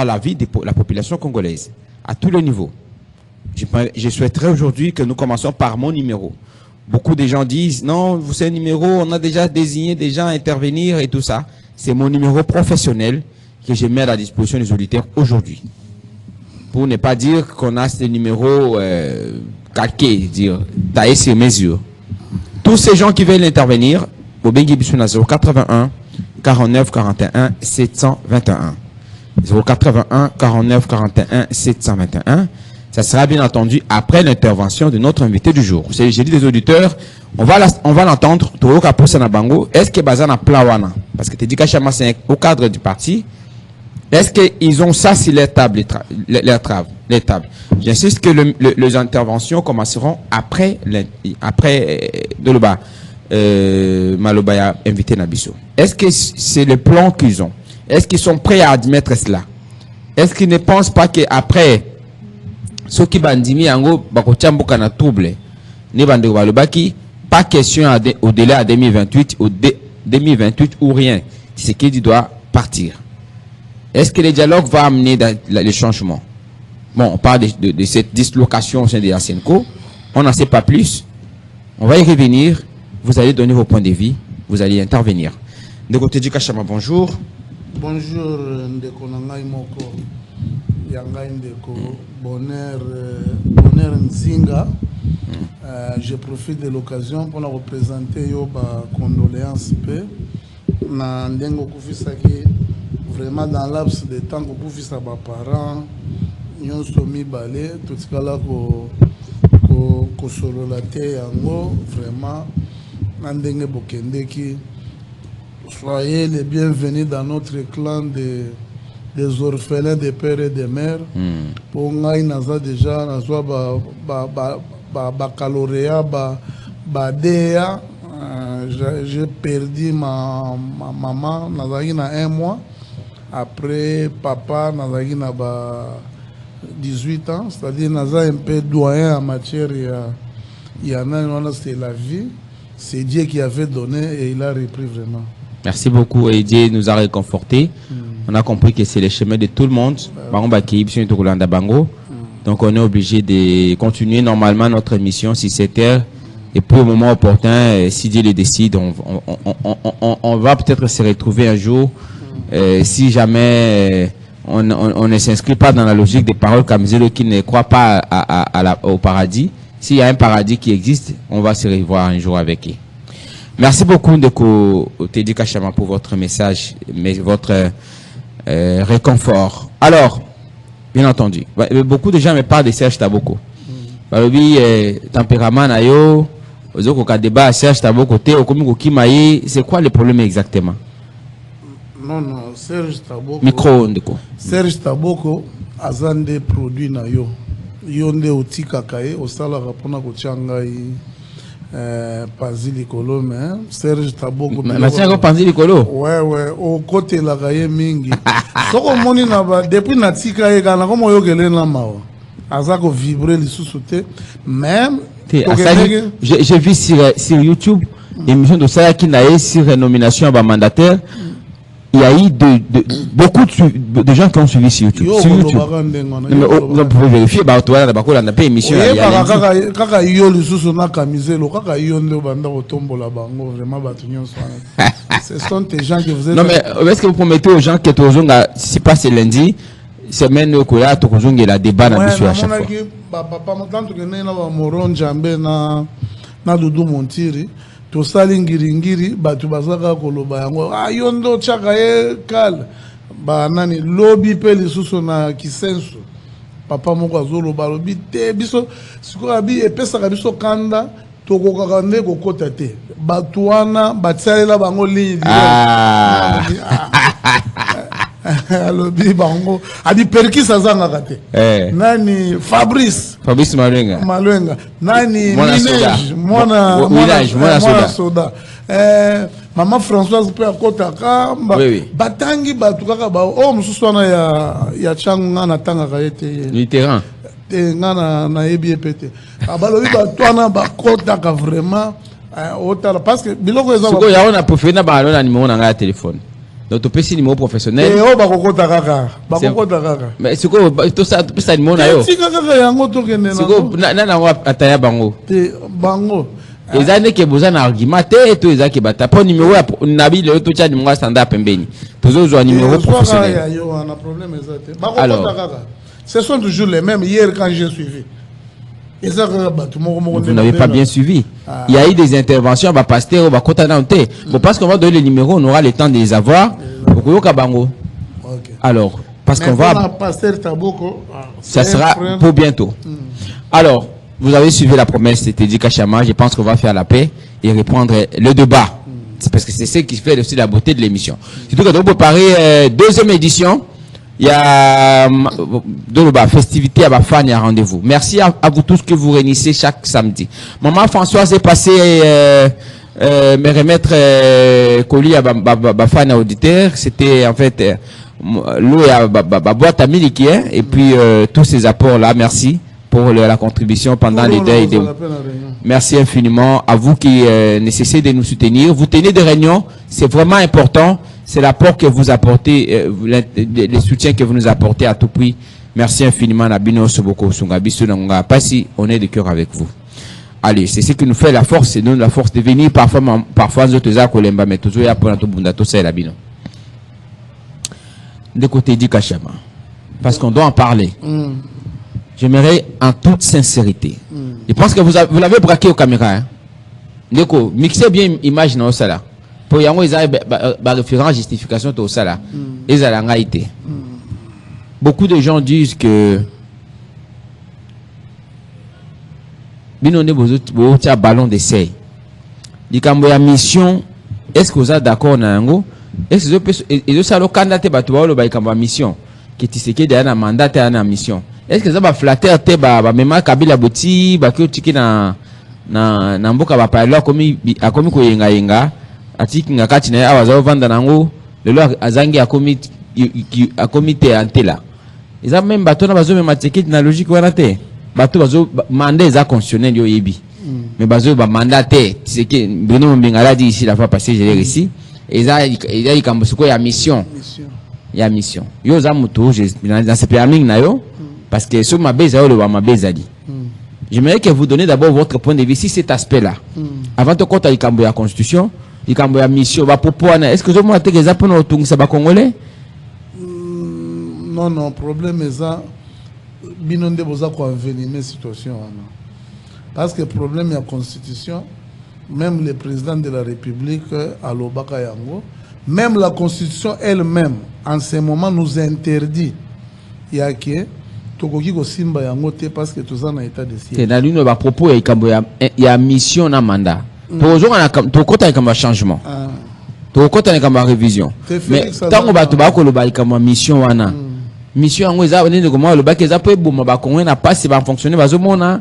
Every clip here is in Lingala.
à la vie de la population congolaise, à tous les niveaux. Je souhaiterais aujourd'hui que nous commençons par mon numéro. Beaucoup de gens disent, non, c'est un numéro, on a déjà désigné des gens à intervenir et tout ça. C'est mon numéro professionnel que je mets à la disposition des auditeurs aujourd'hui. Pour ne pas dire qu'on a ce numéro calqué, dire taillé sur mesure. Tous ces gens qui veulent intervenir, au Bengi Bissouna 081 49 41 721. 081 49 41 721. Ça sera bien entendu après l'intervention de notre invité du jour. J'ai dit des auditeurs, on va l'entendre. Est-ce que Bazana Plawana, parce que tu dis qu'Achama c'est au cadre du parti, est-ce qu'ils ont ça sur les tables, les tables? J'insiste que les interventions commenceront après Doloba, Malobaya invité Nabiso. Est-ce que c'est le plan qu'ils ont? Est-ce qu'ils sont prêts à admettre cela? Est-ce qu'ils ne pensent pas qu'après ceux qui bandimi ango bakochambuka na trouble ne bande balobaki pas question au délai à 2028 ou rien. C'est qu'il doit partir. Est-ce que le dialogue va amener les changements? Bon, on parle de cette dislocation au sein de Yasenko. On n'en sait pas plus. On va y revenir. Vous allez donner vos points de vue. Vous allez intervenir. Ndeko Teddy Kachama, bonjour. Bonjour, Ndeko Nangai Moko. Yangai Ndeko. Bonheur Nzinga. Je profite de l'occasion pour la représenter Yoba condoléances P. Na ndengo kufisaki vraiment dans laps de temps que kufisa ba parents nyon somi balé tout ce là ko solo la te yango vraiment na ndenge bokendeki. Soyez les bienvenus dans notre clan des orphelins des pères et des mères. Pour ngai naza déjà nazwa ba caloréa ba dea. J'ai perdu ma maman nazaki na 1 mois. Après papa nazaki na 18 ans, c'est-à-dire naza un peu doyen en matière c'était la vie. C'est Dieu qui avait donné et il a repris vraiment. Merci beaucoup et Dieu nous a réconfortés. On a compris que c'est le chemin de tout le monde. Donc on est obligé de continuer normalement notre émission si c'est heure. Et pour le moment opportun, si Dieu le décide, on va peut-être se retrouver un jour. Si jamais on ne s'inscrit pas dans la logique des paroles comme Zélo qui ne croit pas au paradis, s'il y a un paradis qui existe, on va se revoir un jour avec eux. Merci beaucoup Ndeko Teddy Kachama pour votre message, votre réconfort. Alors, bien entendu, beaucoup de gens me parlent de Serge Taboko. Tempérament nayo, débat Serge Taboko, c'est quoi le problème exactement? Non, Serge Taboko. Micro Ndeko. Serge Taboko azande produit na yo. Yonde otika kaye osala rapona ko changai Panzili Kolo, mais Serge Taboko. Mais Panzili Kolo. Ouais, au côté la kaye mingi. Soko moni na ba depuis na tika ye kana komo yo gele na mawa. Azako vibrer les sous-sautés. Même j'ai vu sur YouTube l'émission de Saya qui n'a eu sur nomination à mandataire. Il y a eu beaucoup de gens qui ont suivi sur YouTube. Vous pouvez vérifier, on a pas émission. Ce sont des gens que vous êtes. Non, mais est-ce que vous promettez aux gens que si pas c'est lundi, semaine où il y a la débat dans à chaque fois. To sali ngiringiri batu bazaka koloba yango ayondo chaka ye kala ba nani lobi pe lisusu na kisenso papa moko azoloba lobi te biso sikola bi epesa ka biso kanda to kokaka nde kokota te batu wana batsalela bango ligne alobi bango abi perkisa zanga kate nani Fabrice Malenga nani Minege mwana soda maman Françoise pe akota kamba batangi batu kaka ba o mususu wana ya changu na tanga kayete littéran te ngana na yebi epete abalobi batu wana bakota ka vraiment otala parce que biloko eza siko yaona profiter na ba na numéro na téléphone. Donc tu peux signer numéro professionnel. Et oh bakokota kaka. Bakokota kaka. Mais c'est quoi tout ça tu peux signer numéro na yo. C'est kaka yango to kende na. C'est quoi na ataya bango. Te bango. Ezane ke boza na argument te to ezaki bata po numéro na bi le to cha numéro standard pembeni. Tozo zo numéro professionnel. Yo on a problème exact. Bakokota kaka. Ce sont toujours les mêmes hier quand j'ai suivi. Vous n'avez pas bien suivi. Il y a eu des interventions, pasteur, parce qu'on va donner les numéros, on aura le temps de les avoir. Alors, parce qu'on va. Ça sera pour bientôt. Alors, vous avez suivi la promesse de Teddy Kachama. Je pense qu'on va faire la paix et reprendre le débat. C'est parce que c'est ce qui fait aussi la beauté de l'émission. Surtout que nous préparer deuxième édition. Il y a de la festivité à Bafan, il y a rendez-vous. Merci à vous tous que vous réunissez chaque samedi. Maman Françoise est passée me remettre colis à Bafan auditeur. C'était en fait l'eau à boîte à miliki et puis tous ces apports là. Merci pour la contribution pendant les deuils. Merci infiniment à vous qui nécessitez de nous soutenir. Vous tenez des réunions, c'est vraiment important. C'est l'apport que vous apportez, le soutien que vous nous apportez à tout prix. Merci infiniment, Nabino Soboko Sungabi Sunanga Passi. On est de cœur avec vous. Allez, c'est ce qui nous fait la force, c'est nous la force de venir parfois nous autres Kolemba, mais toujours ya pour notre bunda tout ça Nabino. De côté du Kachama, parce qu'on doit en parler. J'aimerais en toute sincérité. Je pense que vous l'avez braqué aux caméras. Hein? Déco, mixez bien l'image dans ça là. Pour yango ils ont référence justification tout ça là. Ils ont été. Beaucoup de gens disent que binone bozo tia ballon d'essai. Di kambo ya mission, est-ce que vous êtes d'accord na yango? Est-ce que ils ça le candidat bato ba lo ba kambo mission qui tiseke derrière na mandat et na mission. Est-ce que ça va flatter te ba mema kabila boti ba ki otiki na mboka ba parler komi ko yenga atiki ngakati na awaza vanda nango lelo azangi akomi te antela. Ils ont même bateau na bazo même atiki na logique wana te. Bateau bazo mandat za constitutionnel yo yebi. Mais bazo ba mandat te tiseke Bruno Mbingala dit ici la fois passée j'ai réussi. Ils a kambusuko ya mission. Ya mission. Yo za mutu dans ce permis na yo. Parce que sur ma base, j'aimerais que vous donniez d'abord votre point de vue sur cet aspect-là. Avant de compter la Constitution, la mission, est-ce que vous avez des exemples de Congolais? Non, problème est ça. Binonde boza ko envenimer situation. Parce que le problème de la Constitution, même le président de la République, Alobaka Yango, même la Constitution elle-même, en ce moment, nous interdit. Il y a qui tokoki ko simba yango te parce que tous en état de siège. C'est dans l'une de propos il y a mission na mandat. To kota comme changement. To kota comme révision. Mais tant on va to ba ko lo ba comme mission wana. Mission yango eza nini ko ma lo ba ke za po eboma ba konwe na passe ba fonctionner bazo mona.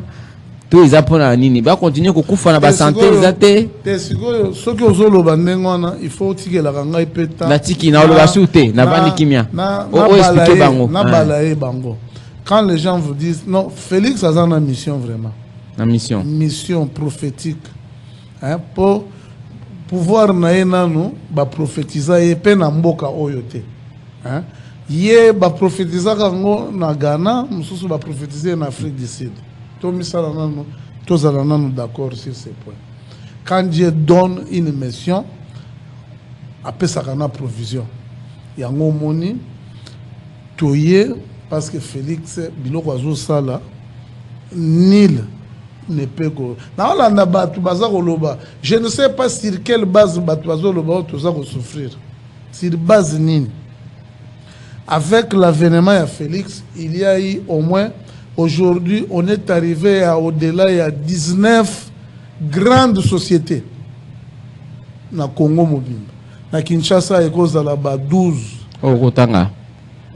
To eza pona nini ba continuer ko kufa na ba santé ezate. Te sikoyo soki ozolo ba ndengwana il faut tikela kanga ipeta. Na tiki na lo ba sute na bandi kimia. O expliquer bango. Na balaye bango. Quand les gens vous disent, non, Félix a une mission vraiment. La mission. Mission prophétique. Hein, pour pouvoir nous prophétiser et peine mboka oyote. Hein? Yé ba prophétiser na Ghana, nous ba prophétiser en Afrique du Sud. Tous allons d'accord sur ces points. Quand Dieu donne une mission, après ça a provision. Il y a un moni, toye. Parce que Félix, biloko azo sala, nil ne peut pas. Je ne sais pas sur quelle base Batuazo Loba tout ça va souffrir. Sur base nil. Avec l'avènement de Félix, il y a eu au moins, aujourd'hui, on est arrivé à au-delà, il y a 19 grandes sociétés. Na Congo Mobile. Na Kinshasa, il y a 12. Au Rotanga.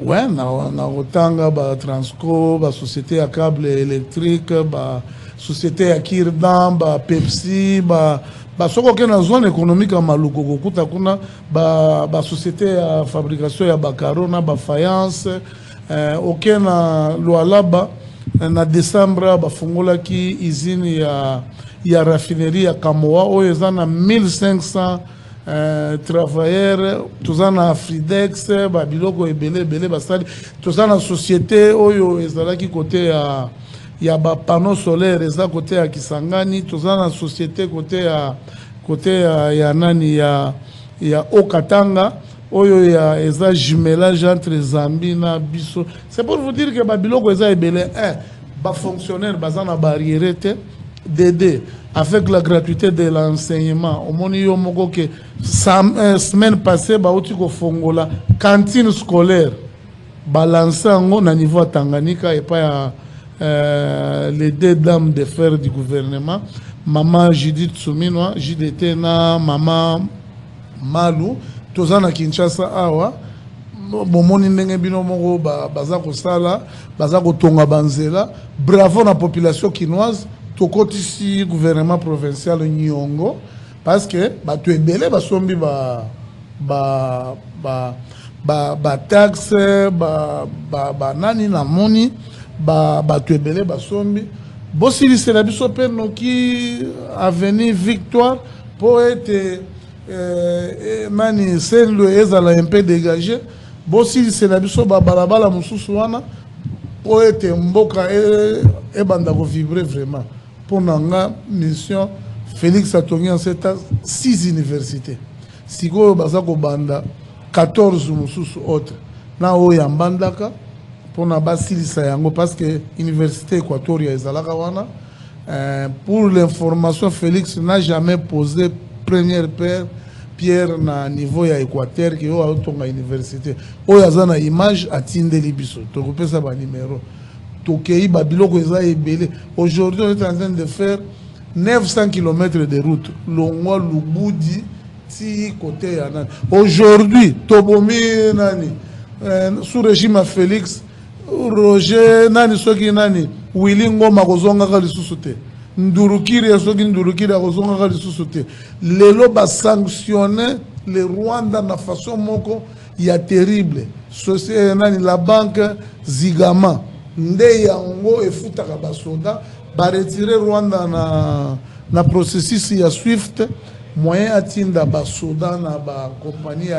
Ouais, na Rotanga, ba Transco, ba société à câble électrique, ba société à Kirdan, ba Pepsi, ba soko ke na zone économique à Maluko kuta kuna ba société à fabrication ya bakaro na ba faïence aucun na Lualaba na décembre ba fungola ki usine ya raffinerie ya Kamoa oyo ezana 1500 travailleurs toza na Fridex ba biloko ebele basali toza na société oyo ezalaki côté ya ba panneau solaire eza côté ya Kisangani toza na société côté ya nani ya Okatanga oyo ya eza jumelage entre Zambie na biso. C'est pour vous dire que ba biloko eza ebele ba fonctionnaire baza na barrière d'aider avec la gratuité de l'enseignement. Au moni yo moko que semaine passée ba uti ko fongola cantine scolaire balancer ngo na niveau Tanganyika et pas les deux dames de fer du gouvernement, maman Judith Souminwa, JDT na maman Malu, tozana Kinshasa awa bomoni ndenge bino moko baza ko sala baza ko tonga banzela. Bravo na population kinoise tokotisi gouvernement provincial Nyongo parce que bato ebele basombi ba taxe nani na moni bato ebele basombi bosilisi na biso pe noki avenir Victoire pour être nani selo ezala un peu dégagé bosilisi na biso balabala mosusu wana pour être mboka ebanda ko vibrer vraiment. Pour nanga mission Félix Atongi en 6 universités. Siko bazako banda 14 mususu autres. Na o ya mbandaka pour na basilisa yango parce que université Équatoria ezalaka wana. Pour l'information, Félix n'a jamais posé première pierre na niveau ya Équateur qui o autonga université. O yazana image atindeli biso. Tokopesa ba numéro. Tokei babiloko eza ebele. Aujourd'hui, on est en train de faire 900 km de route. Longwa Lubudi, ti côté ya nani. Aujourd'hui, Tobomi nani, sous régime à Félix, Roger nani soki nani, Willy Ngoma kozonga ka lisusu te. Ndurukiri ya soki Ndurukiri kozonga ka lisusu te. Lelo ba sanctionner le Rwanda na façon moko ya terrible. Société nani la banque Zigama. Nde yango efutaka basoda ba retirer Rwanda na processus ya Swift moyen atinda basoda na ba compagnie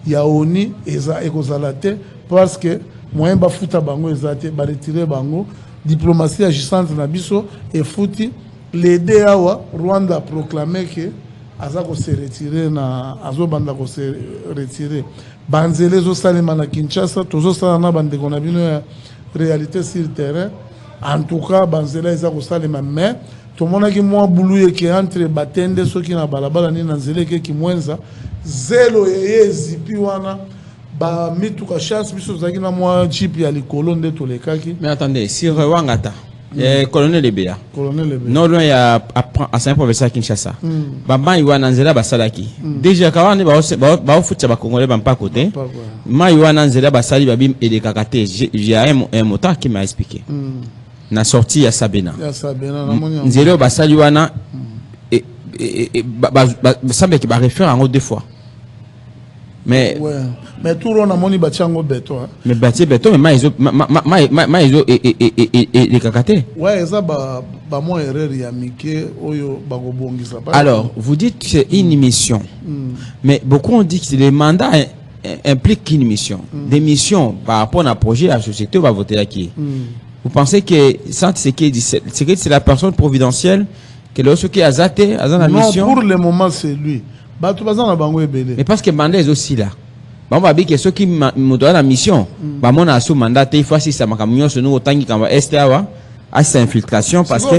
ya ONU eza ekozalate parce que moyen ba futa bango ezate ba retirer bango diplomatie agissante na biso efuti l'aider awa Rwanda proclamer que aza ko se retirer na azo banda ko se retirer banzele zo salema na Kinshasa tozo sala na bande kona bino ya réalité sur le terrain. En tout cas, Banzela est à mais tout le monde qui m'a boulou qui entre batende ceux qui na balabala ni nanzele qui mwenza zelo yeye zipi wana ba mituka chance biso zaki na moi chip ya likolo nde to lekaki. Mais attendez, si Rwangata colonel Ebea. Colonel Ebea. Non loin ya à Saint-Professeur Kinshasa. Bamba iwa nanzela basalaki. Déjà kawani ba futa ba congolais ba pas côté. Ma iwa nanzela basali babim et des kakate. J'ai un motard qui m'a expliqué. Na sorti ya Sabena. Ya Sabena na moni. Nzelo basali wana et semble que ba réfère en deux fois. Mais ouais. Mais tout le monde a bâti béton. Mais bâti béton, mais ils ont les cacatés. Ouais, ça bah moi erreur ya Mickey oyo bagobongisa. Alors, vous dites que c'est une mission. Mais beaucoup ont dit que les mandats impliquent une mission. Des missions par rapport à un projet, la société va voter à qui? Vous pensez que c'est la personne providentielle que lorsque a zaté, a la mission? Non, pour le moment c'est lui. Mais parce que le mandat est aussi là. On va dire que ceux qui m'ont donné la mission, on a ce mandat, il faut que ça m'a camion sur nous autant qu'il y a STA, à cette infiltration parce que.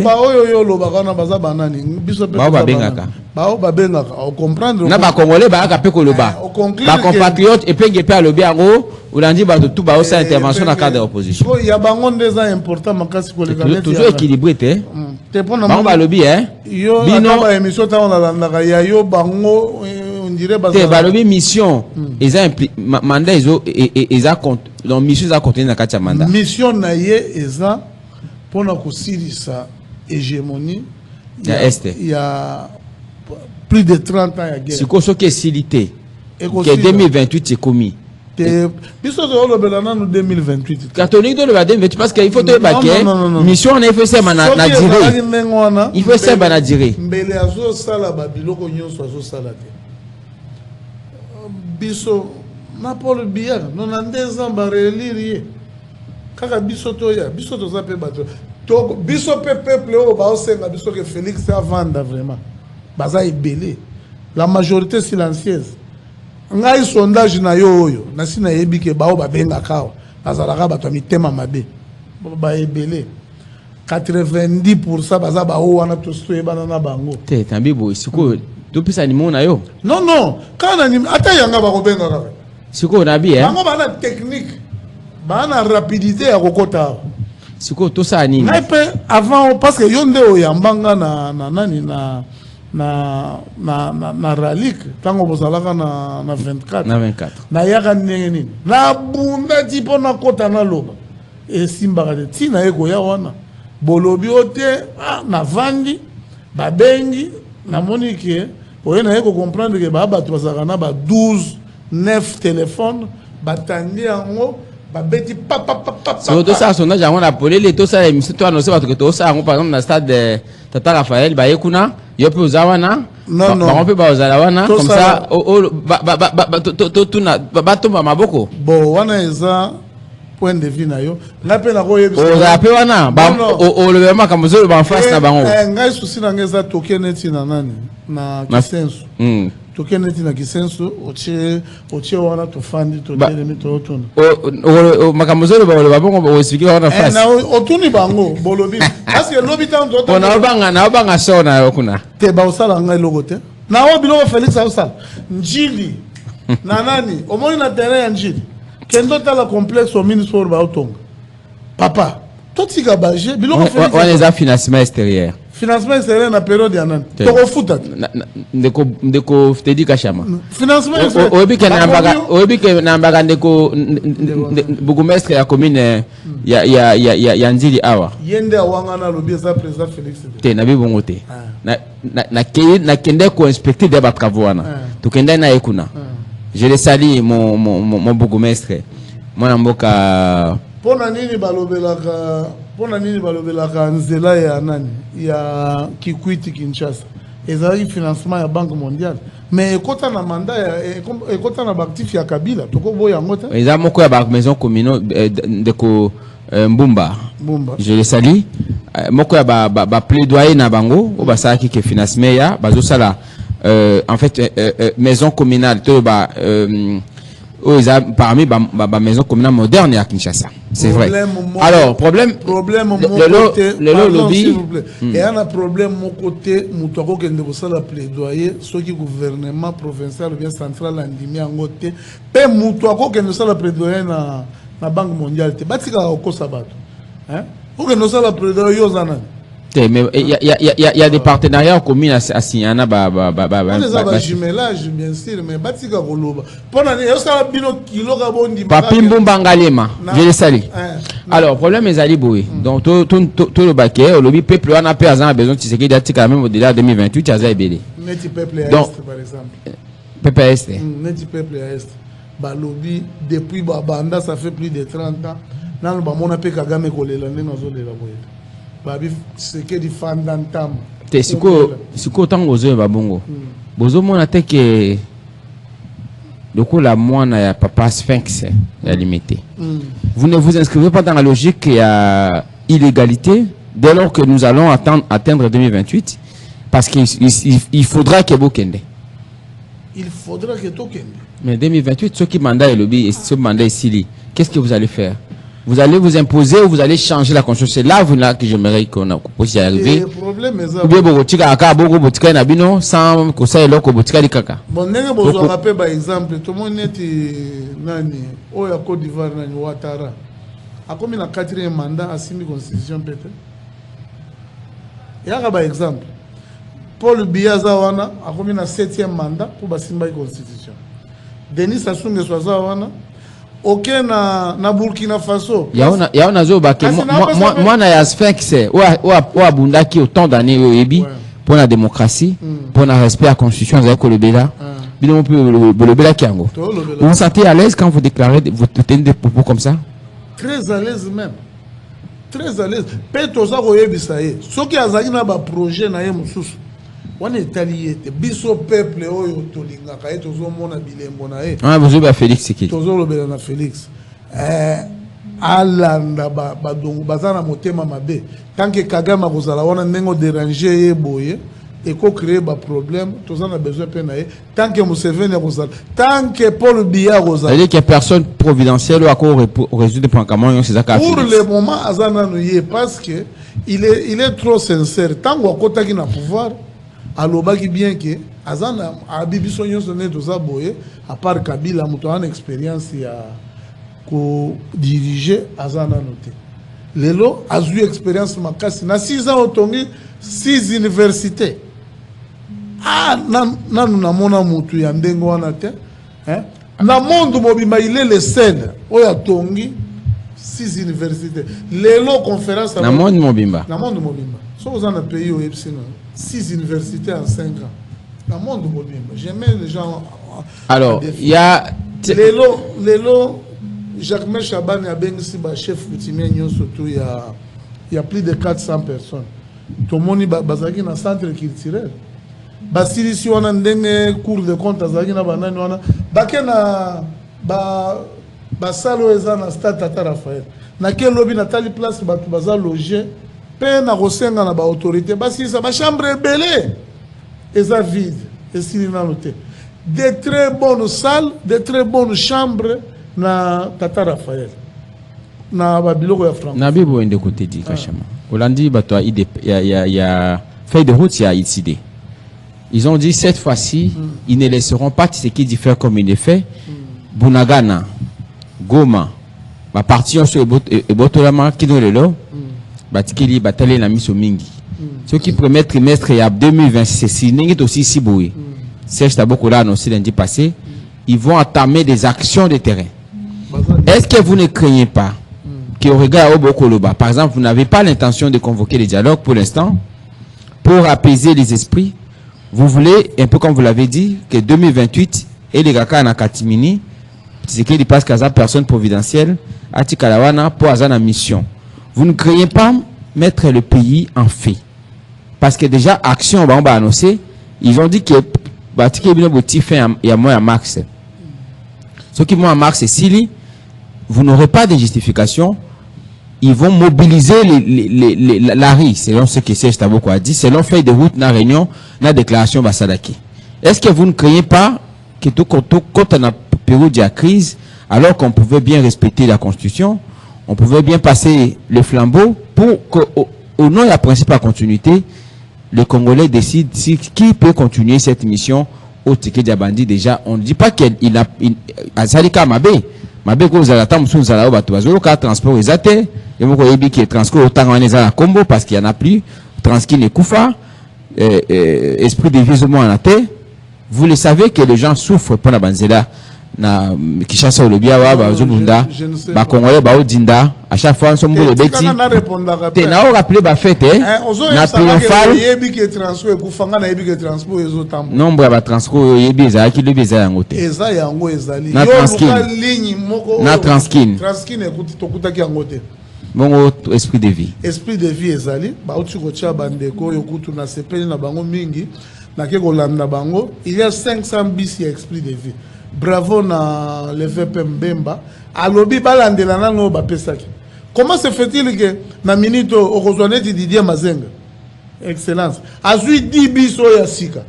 Compatriotes et puis à l'obé en haut, ou l'on dit tout bas aussi intervention dans le cadre de l'opposition. Il y a des important, toujours équilibré, on va lobby, hein. Balobi mission mandat donc mission za contenu na kati mandat mission na ye eza pona kosilisa hégémonie il y a plus de 30 ans ya guerre siko soki esilité que 2028 c'est commis biso zo lobela na 2028 catholique de le 2028 parce qu'il faut te baquer mission on a fait ça na durée il faut ça na durée mbele azo sala ba biloko nyonso azo sala te biso na Paul Biya 92 ans ba relire kaka biso toya biso toza pe bato to biso pe peuple o ba osenga biso que Félix avanda vraiment baza ebele la majorité silencieuse ngai sondage na yo oyo na sina yebi ke ba o ba benga kawa bazalaka bato mitema mabe ba ebele 90% baza ba o wana to soyebana na bango te tambi bo siko to pisa ni mona yo non kana ni ata yanga ba ko benga kaka siko na bi bango bana technique bana rapidité ya kokota siko to sa nini ngai pe avant parce que yonde o yambanga na nani na ralik tango bozalaka na 24 na yaka ndenge nini na bunda ti pona kota na loba e simbaka te tina eko ya wana bolobi ote na vandi babengi na monike oye na eko comprendre ke ba bato bazalaka na ba 12 9 téléphone batandi yango babeti papa so to ça sondage yango na polele to ça émission to annoncer bato que to ça yango par exemple na stade de Tata Raphaël ba yekuna yo pe ozawana non on peut ba ozalawana comme ça to tuna ba tomba maboko bon wana eza point de vue na yo na pe na ko yebisa ozape wana ba o le vraiment comme zo ba en face na bango ngai souci na ngeza tokene ti na nani na kisensu tokene ti na kisensu oche wana to fandi to telemi to tuna o makambo zo ba le bango o expliquer wana face na otuni bango bolobi parce que lobi tan to na banga so na yo kuna te ba osala ngai logo te na o biloko Félix osala njili na nani omoni na terrain ya njili kendo tala complexe au ministre ba otonga papa totika baje biloko Félix on les a financement extérieur na période ya nani toko futa ndeko te di kashama financement oyebi ke na mbaga ndeko bourgmestre ya commune ya Nzili awa yende awanga na lobi za président Félix te na bibongo te na kende ko inspecter de ba travaux wana to kende na ekuna je le salue mon bourgmestre mon mboka pona nini balobelaka nzela ya nani ya Kikwiti Kinshasa ezali financement ya Banque mondiale mais ekota na mandat ekota na actif ya Kabila toko boya ngota eza moko ya ba maison communaux ndeko Mbumba je le salue moko ya ba plaidoyer na bango o basaki ke financement ya bazosala en fait maison communale to ba parmi ma maison communale moderne à Kinshasa. C'est vrai. Alors, problème le lobby. Et il y a un problème mon côté, moutako que nous avons plaidoyer, ce qui gouvernement provincial ou bien central andimi en côté, pe moutako que nous avons plaidoyer na Banque mondiale. Batika au Kosabato. Hein? Ou que nous avons plaidoyer aux anan. Mais il y a des partenariats communs à signer. On a jumelage, bien sûr, mais batika koloba. Pendant que ça bino kilo kabondi. Papi Mbumbangalema, je le salue. Alors, problème est Ali Boui. Donc, tout le baquet, le peuple on a besoin de ce qui est même au-delà de 2028, il y a belé. Neti peuple à Est, par exemple. Peuple à Est. Neti peuple à Est. Balobi, depuis Banda, ça fait plus de 30 ans. Nan ba mona pe Kagame kolela ndenge azolela boye. Babi c'est que di fandantam. Te siko tango zo ba bongo. Bozo mona te que le coup la moine ya papa Sphinx est limité. Vous ne vous inscrivez pas dans la logique à illégalité dès lors que nous allons atteindre 2028 parce qu'il faudra que Bokende. Il faudra que Tokende. Mais 2028 ceux qui mandat et lobby et ce mandat ici, qu'est-ce que vous allez faire? Vous allez vous imposer ou vous allez changer la conscience. C'est là que j'aimerais qu'on puisse y arriver. Le problème est ça. Ou bien botika aka boko botika na bino sans que ça eloko botika likaka. Bon ndenge bozo rappel par exemple tout le monde neti nani o ya Côte d'Ivoire nani Ouattara. A combien na 4e mandat a signé constitution peut-être. Ya par exemple Paul Biya wana a combien na 7e mandat pour ba simba constitution. Denis Sassou Nguesso wana OK na Burkina Faso. Yaona zo ba ke moi na ya Sphinx ou abundaki autant d'années yebi pour la démocratie, pour le respect à la constitution avec le Bela. Bino le Bela kiango. Vous vous sentez à l'aise quand vous déclarez vous tenez des propos comme ça? Très à l'aise même. Très à l'aise. Peto za ko yebisa ye. Soki azali na ba projet na ye mususu. on est allié biso peuple oyo tolingaka et tozomona bilembo na e ah vous ba Félix Tshisekedi tozolobela na Félix alanda badongo bazana motema mabe tant que Kagame akozala wana ndenge déranger ye boye et ko créer ba problème tozana besoin pe na ye tant que Museveni akozala tant que Paul Biya akozala c'est-à-dire qu'il y a personne providentielle ou encore résoudre pour comment c'est ça pour le moment azana no ye parce que il est trop sincère tant qu'on akotaki na pouvoir alobaki bien que azana abibiso nyonso ne toza boye à part Kabila muto ana expérience ya ko diriger azana noté lelo azu expérience makasi na 6 ans otongi 6 universités nanu na mona mutu ya ndenge wana te na monde mobimba il est le seul oya tongi 6 universités lelo conférence na monde mobimba so vous en a pays au epsino 6 universités en 5 ans dans le monde mobimba j'aimais les gens alors il y a lelo Jacques Chaban a bien ici chef coutumier surtout il y a plus de 400 personnes tout le monde bazaki na centre culturel basili si on a ndenge cours de compte azaki na banani wana bakena ba salo eza na stade Tata Raphaël na quel lobby na tali place batu baza loger pe na kosenga na ba autorité basi ça ba chambre belé eza vide et sili na noté de très bonnes salles de très bonnes chambres na Tata Raphaël na ba biloko ya franco na bibo ende côté di kashama Holandi bato ya feuille de route ya ICD. Ils ont dit cette fois-ci ils ne laisseront pas ce qui diffère comme il est fait Bunagana Goma ba parti sur ebotolama kinolelo batikeli batale na miso mingi ceux qui premier trimestre ya 2026 c'est ningi aussi siboui Serge Taboko l'a annoncé lundi passé ils vont entamer des actions de terrain. Est-ce que vous ne craignez pas que au regard au Bokoloba par exemple vous n'avez pas l'intention de convoquer les dialogues pour l'instant pour apaiser les esprits? Vous voulez un peu comme vous l'avez dit que 2028 et les gars na Katimini c'est qu'il passe qu'à personne providentielle à Tikalawana pour azana mission. Vous ne craignez pas mettre le pays en fait parce que déjà action on va annoncer ils ont dit que Batiki bino boti fait il y a moins à max. Ceux qui vont à max et Sili vous n'aurez pas de justification. Ils vont mobiliser la RI, selon ce que Serge Taboko a dit, selon feuille de route, na réunion, na déclaration Basadaki. Est-ce que vous ne craignez pas que tout quand on a période de crise, alors qu'on pouvait bien respecter la Constitution, on pouvait bien passer le flambeau pour qu'au nom de la principale continuité, les Congolais décident qui peut continuer cette mission au Tike Diabandi déjà. On ne dit pas qu'il a Salika Mabé. Mabé ko zala tam sou zala ba to bazolo ka transport ezate et moko yebi ki transport autant en ezala combo parce qu'il y en a plus transki ne kufa esprit de vie en a té. Vous le savez que les gens souffrent pour la banzela na Kishasa ou le biawa ba zubunda ba Congolais ba odinda à chaque fois on sombo le beti te na o rappeler ba fête na triomphal yebi ki transport kufanga na yebi ki transport ezotambo nombre ba transport yebi ezala ki le beza yango te eza yango ezali na transkin ekuti tokutaki yango te bongo esprit de vie ezali ba uti ko tia bandeko yokutu na sepeli na bango mingi na ke kolanda bango il y a 500 bis ya esprit de vie. Bravo na le VP Mbemba alobi balandela nano bapesaki. Comment se fait-il que na minute okozwaneti Didier Mazenga excellence azui 10 biso ya sika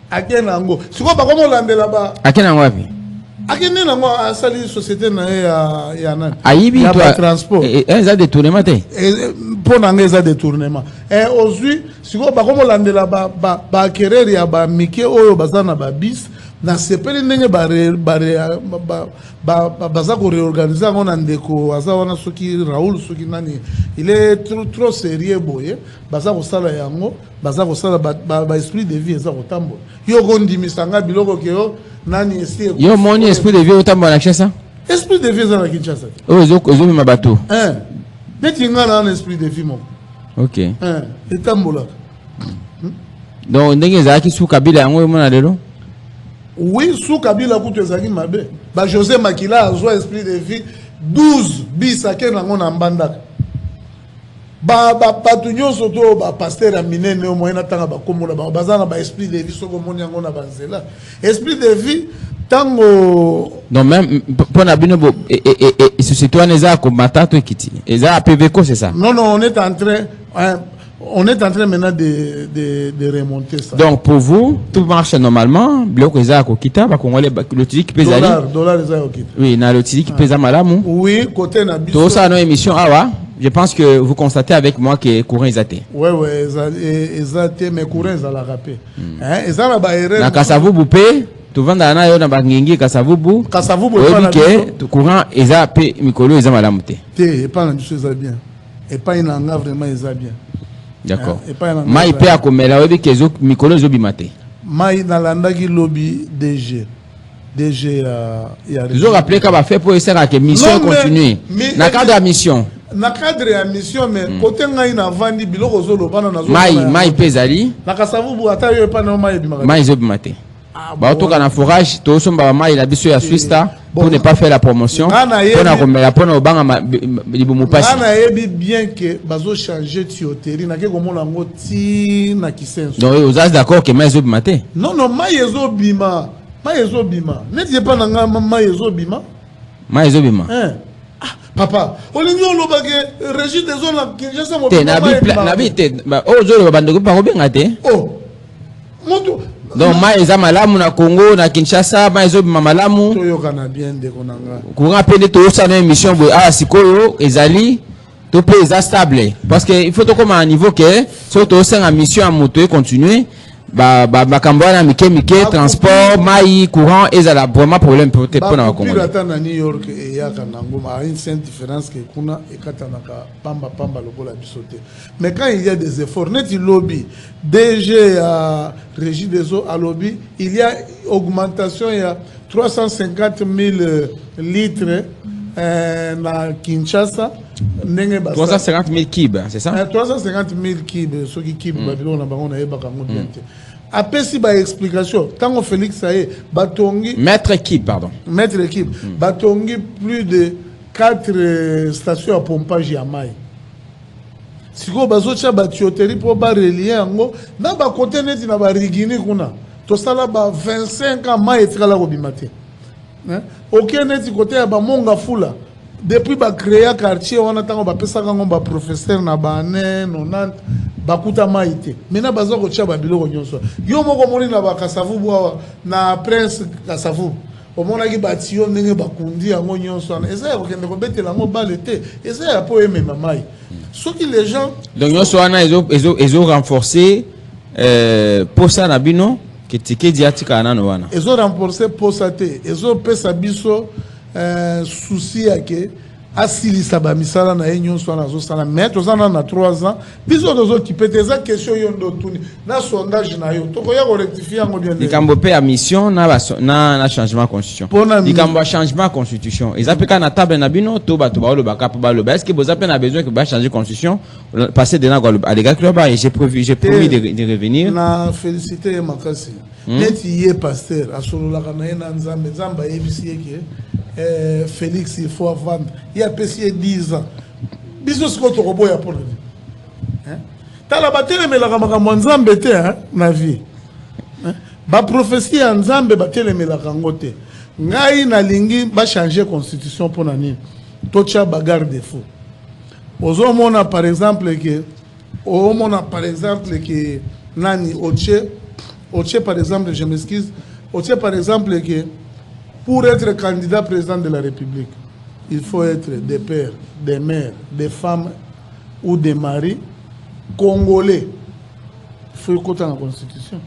akena ngo siko ba komo landela ba akena wapi akena ngo asali société na ya nani ayibi to transport eza détournement te pour nanga eza détournement ozui siko ba komo landela ba querer ya ba mike oyo bazana ba bis na sepeli ndenge baza ko réorganiser ngo na ndeko aza wana soki Raoul soki nani il est trop sérieux boye baza ko sala yango baza ko sala ba esprit de vie eza ko tambo yo gondimisanga biloko ke yo nani esi yo moni esprit de vie otambo na Kinshasa esprit de vie eza na Kinshasa ozo mema bato neti nga na esprit de vie mo OK etambola donc ndenge ezalaki sous Kabila yango mona lelo. Oui, sous Kabila kutu ezaki mabe. Ba José Makila azwa esprit de vie 12 bis ake nango na mbandaka. bato nyonso to bapasteur ya minene au moyen atanga bakombola baza na baesprit de vie soko omoni yango na banzela esprit de vie tango donc même pour na bino et société wana eza komata to ekiti eza PVCO c'est ça. Non on est en train maintenant de remonter ça. Donc pour vous tout marche normalement bloc eza kokita ba congolais lotiki pezali dollar eza kokita. Oui na lotiki peza malamu. Oui côté na biso to ça no émission awa. Je pense que vous constatez avec moi que courant est athée. Oui, exacté, mais courant est à la rapé. Ils ont la barrière. Na Kasavubu pe, tu vas dans la na bangingi Kasavubu. Kasavubu est pas la que courant est à pe mikolo est à malamute. Et pas la chose bien. Et pas une langue vraiment est bien. D'accord. Mai pe akomela webi kezo mikolo zo bimate. Mai na landaki lobby DG ya. Vous rappelez qu'on va faire pour essayer que mission continue. Na cadre de mission. Na cadre ya mission mais côté ngai na vandi biloko zo lobana na zo mai pezali na Kasavubu ata yo pa na mai bimaka mai zo bimate ba to kana forage to somba mai la biso ya Swista pour ne pas faire la promotion pour na komela pour na obanga libumu pasi na yebi bien que bazo changer tuyauterie na ke komona ngo ti na Kisenso donc vous êtes d'accord que mai zo bimate non mai zo bima neti pas na nga mai zo bima Papa, olingi olobake régime des zones la Kinshasa mo te na bi te o zo le bandeko pa kobenga te oh moto donc ma eza malamu na Congo na Kinshasa ma ezo bima malamu to yo kana bien de konanga ko rappeler to ça na émission bo sikoyo ezali to pe eza stable parce que il faut to comme à un niveau que surtout au sein la mission à moto continuer kamboana mike transport mai courant ezala vraiment problème peut-être pour na Congo na New York et ya kanango ma une certaine différence que kuna ekatanaka pamba lokola bisote mais quand il y a des efforts net lobby DG à Régie des eaux à lobby il y a augmentation il y a 350 000 litres na Kinshasa 350 000 kib c'est ça 350 000 kib ceux qui kib babylone na bango na yebaka ngo bien te après si ba explication tango Félix Saye batongi maître kib batongi plus de 4 stations à pompage ya mai siko bazocha ba tuyauterie pour ba relier yango na ba côté neti na ba rigini kuna to sala ba 25 ans mai etikala ko bimate OK neti côté ya ba monga fula depuis ba créer quartier wana tango ba pesa kango ba professeur na ba ne 90 bakuta maite mena bazo ko tcha ba biloko nyonso yo moko moni na ba Kasavubu na Prince Kasavubu omona ki batio ndenge bakundi yango nyonso na eza ko kende ko betela ngo balete eza ya po eme mamai soki les gens donc nyonso wana ezo renforcer pour ça na bino que tike diatika na no wana ezo renforcer pour ça te ezo pesa biso souci yake asilisa ba misala na enyo so na zo sala mettre ozana na 3 ans biso dozo kipete za question yo ndo tuni na sondage na yo toko ya ko rectifier ngo bien likambo pe a mission na changement constitution likambo changement constitution ezapeka na table na bino to ba lo baka pa lo est-ce que vous avez besoin que ba changer constitution passer de na à les gars club et j'ai promis de revenir na féliciter makasi neti ye pasteur asolola kana na nzamba ebisi yeke Félix il faut vendre il y a payé 10 ans business ko to boya pour hein tala batele melaka makambo nzambe te hein na vie ba prophétie ya nzambe batele melaka ngote ngai na lingi ba changer constitution pour nani to cha bagarre de fou ozomona par exemple que nani Oche par exemple je m'excuse Oche par exemple que pour être candidat président de la République, il faut être des pères, des mères, des femmes ou des maris congolais. Il faut écouter la Constitution.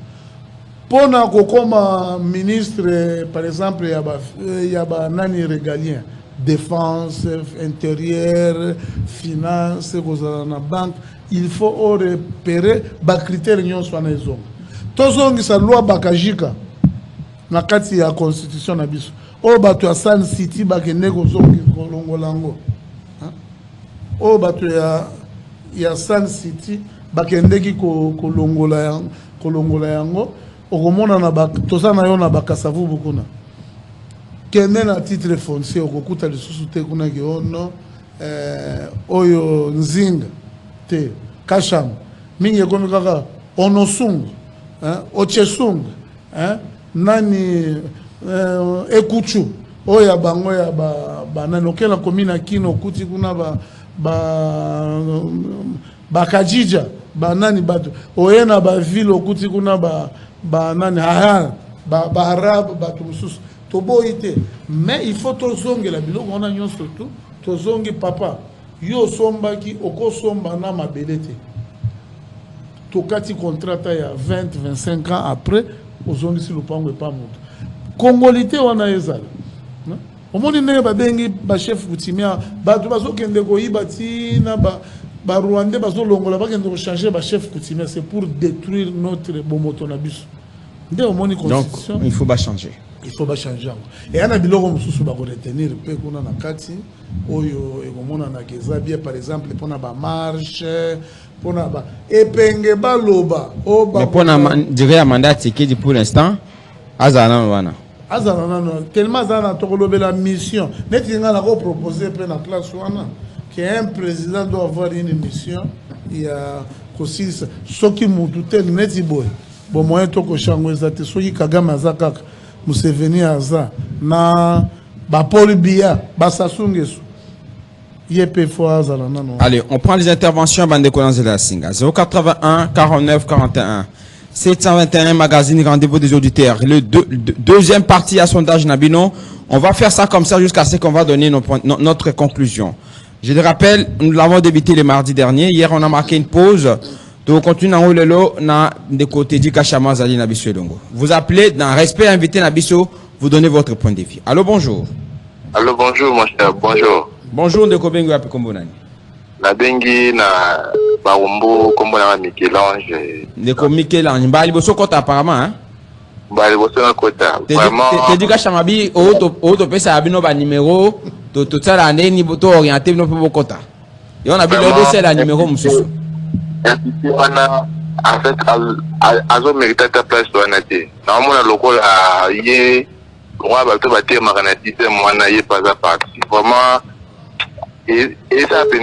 Pour comme ministre, par exemple, il y a nani régalien, défense, intérieur, finance, banque. Il faut repérer les critères qui sont les hommes. Tous ceux qui sont loi bakajika. Na kati ya constitution na biso o bato ya Sun City bakende kozongi kolongolango o bato ya Sun City bakende ki kolongola yango okomona na tosa na yo na bakasavubu kuna kende na titre foncier okokuta lisusu te kuna ki ono oyo nzinga te kasham mingi ekomi kaka onosung ochesung nani ekuchu oya bango ya banani okela komi na kino okuti kuna bakajija banani bato oye na bavile okuti kuna banani baarabe bato mosusu toboyi te mais il faut tozongela biloko wana nyonso tu tozongi papa yo osombaki okosomba na mabele te tokati contrat ya 20-25 ans après ozongisi lupango epa moto kongolité wana ezala omoni ndenge babengi bachef coutumier bato bazokende koyiba ntina barwandais bazolongola bakende kochange bachef coutumier c'est pour détruire notre bomoto na biso nde omoni constitution donc il faut changer. Il faut changer. Et il y a des gens qui sont retenir pour na kati oyo ekomona na kezabia par exemple pour na ba marche pour na ba epenge baloba o ba mais pour na dire mandat qui pour l'instant azana wana tellement azana tokolobela mission neti nga na ko proposer pe na place wana qu'un président doit avoir une mission il y a kosi soki mutu te neti boy bon moyen to ko chango ezate soki Kagame azakaka Museveni aza na Paul Biya basasungesu yepe foaza la nano. Allez, on prend les interventions bande de la Singa 081 49 41 721 magazine rendez-vous des auditeurs. Le deuxième partie à sondage Nabino, on va faire ça comme ça jusqu'à ce qu'on va donner notre conclusion. Je le rappelle, nous l'avons débuté le mardi dernier. Hier, on a marqué une pause. Donc, on continue en haut de côté du Kachama Zali Nabiso Elongo. Vous appelez, dans respect, invité Nabiso, vous donnez votre point de vue. Allô, bonjour. Allô, bonjour, mon cher, bonjour. Bonjour, de Kobengu Api Kombonani. La Bengi na Baumbo, Kombonana Michel-Ange. De Michel-Ange. Bah, il bosso kota apparemment, hein? Bah, il bosso kota. Vraiment. T'es dit Kachama Bi, auto pesa abino ba numéro, tout ça l'année, ni boto orienté, no peu kota. Et on a vu le c'est la numéro, monsieur. En fait, azo mérité ta place pour un été. Normalement, le local a yé, moi, bateau bâtir maranati, c'est moi, n'a yé pas à partir. Vraiment, et ça, c'est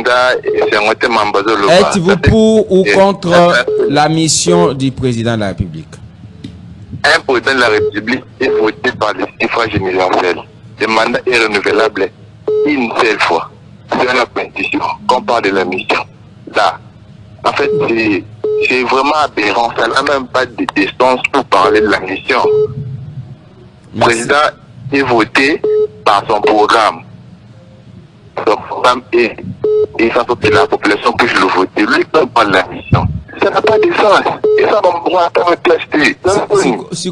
un thème en bas de l'eau. Êtes-vous pour ou contre la mission du président de la République? Un président de la République est voté par le suffrage universel. Le mandat est renouvelable une seule fois. C'est une pétition. Qu'on parle de la mission. Là. En fait, c'est vraiment aberrant. Ça n'a même pas de distance pour parler de la mission. Le président est voté par son programme. Son programme est, et ça fait que la population puisse le voter. Lui, il parle de la mission. Ça n'a pas de sens. Et ça va me voir à me tester. Si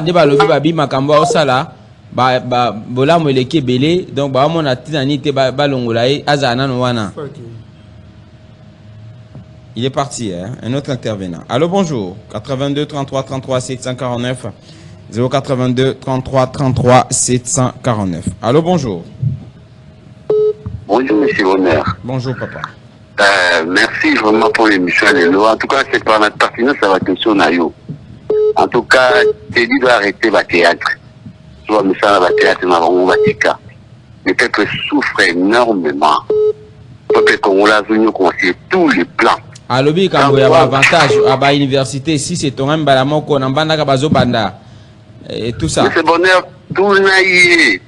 débat le babi makamba osala bola moleke belé donc ba mon atinani te ba longolae azana no wana. Il est parti, hein? Un autre intervenant. Allô, bonjour. 82 33 33 749 082 33 33 749. Allô, bonjour. Bonjour, monsieur Bonheur. Bonjour, papa. Merci vraiment pour l'émission. En tout cas, c'est par notre partenaire, ça va question Nayo. En tout cas, Teddy doit arrêter le théâtre. Soit mais ça va théâtre, le peuple souffre énormément. Le peuple congolais a venu conseiller tous les plans. Alobi kambo ya avantage à ba université si c'est ton même balamoko na banda ka bazo banda et tout ça. C'est Bonheur, tout naïe,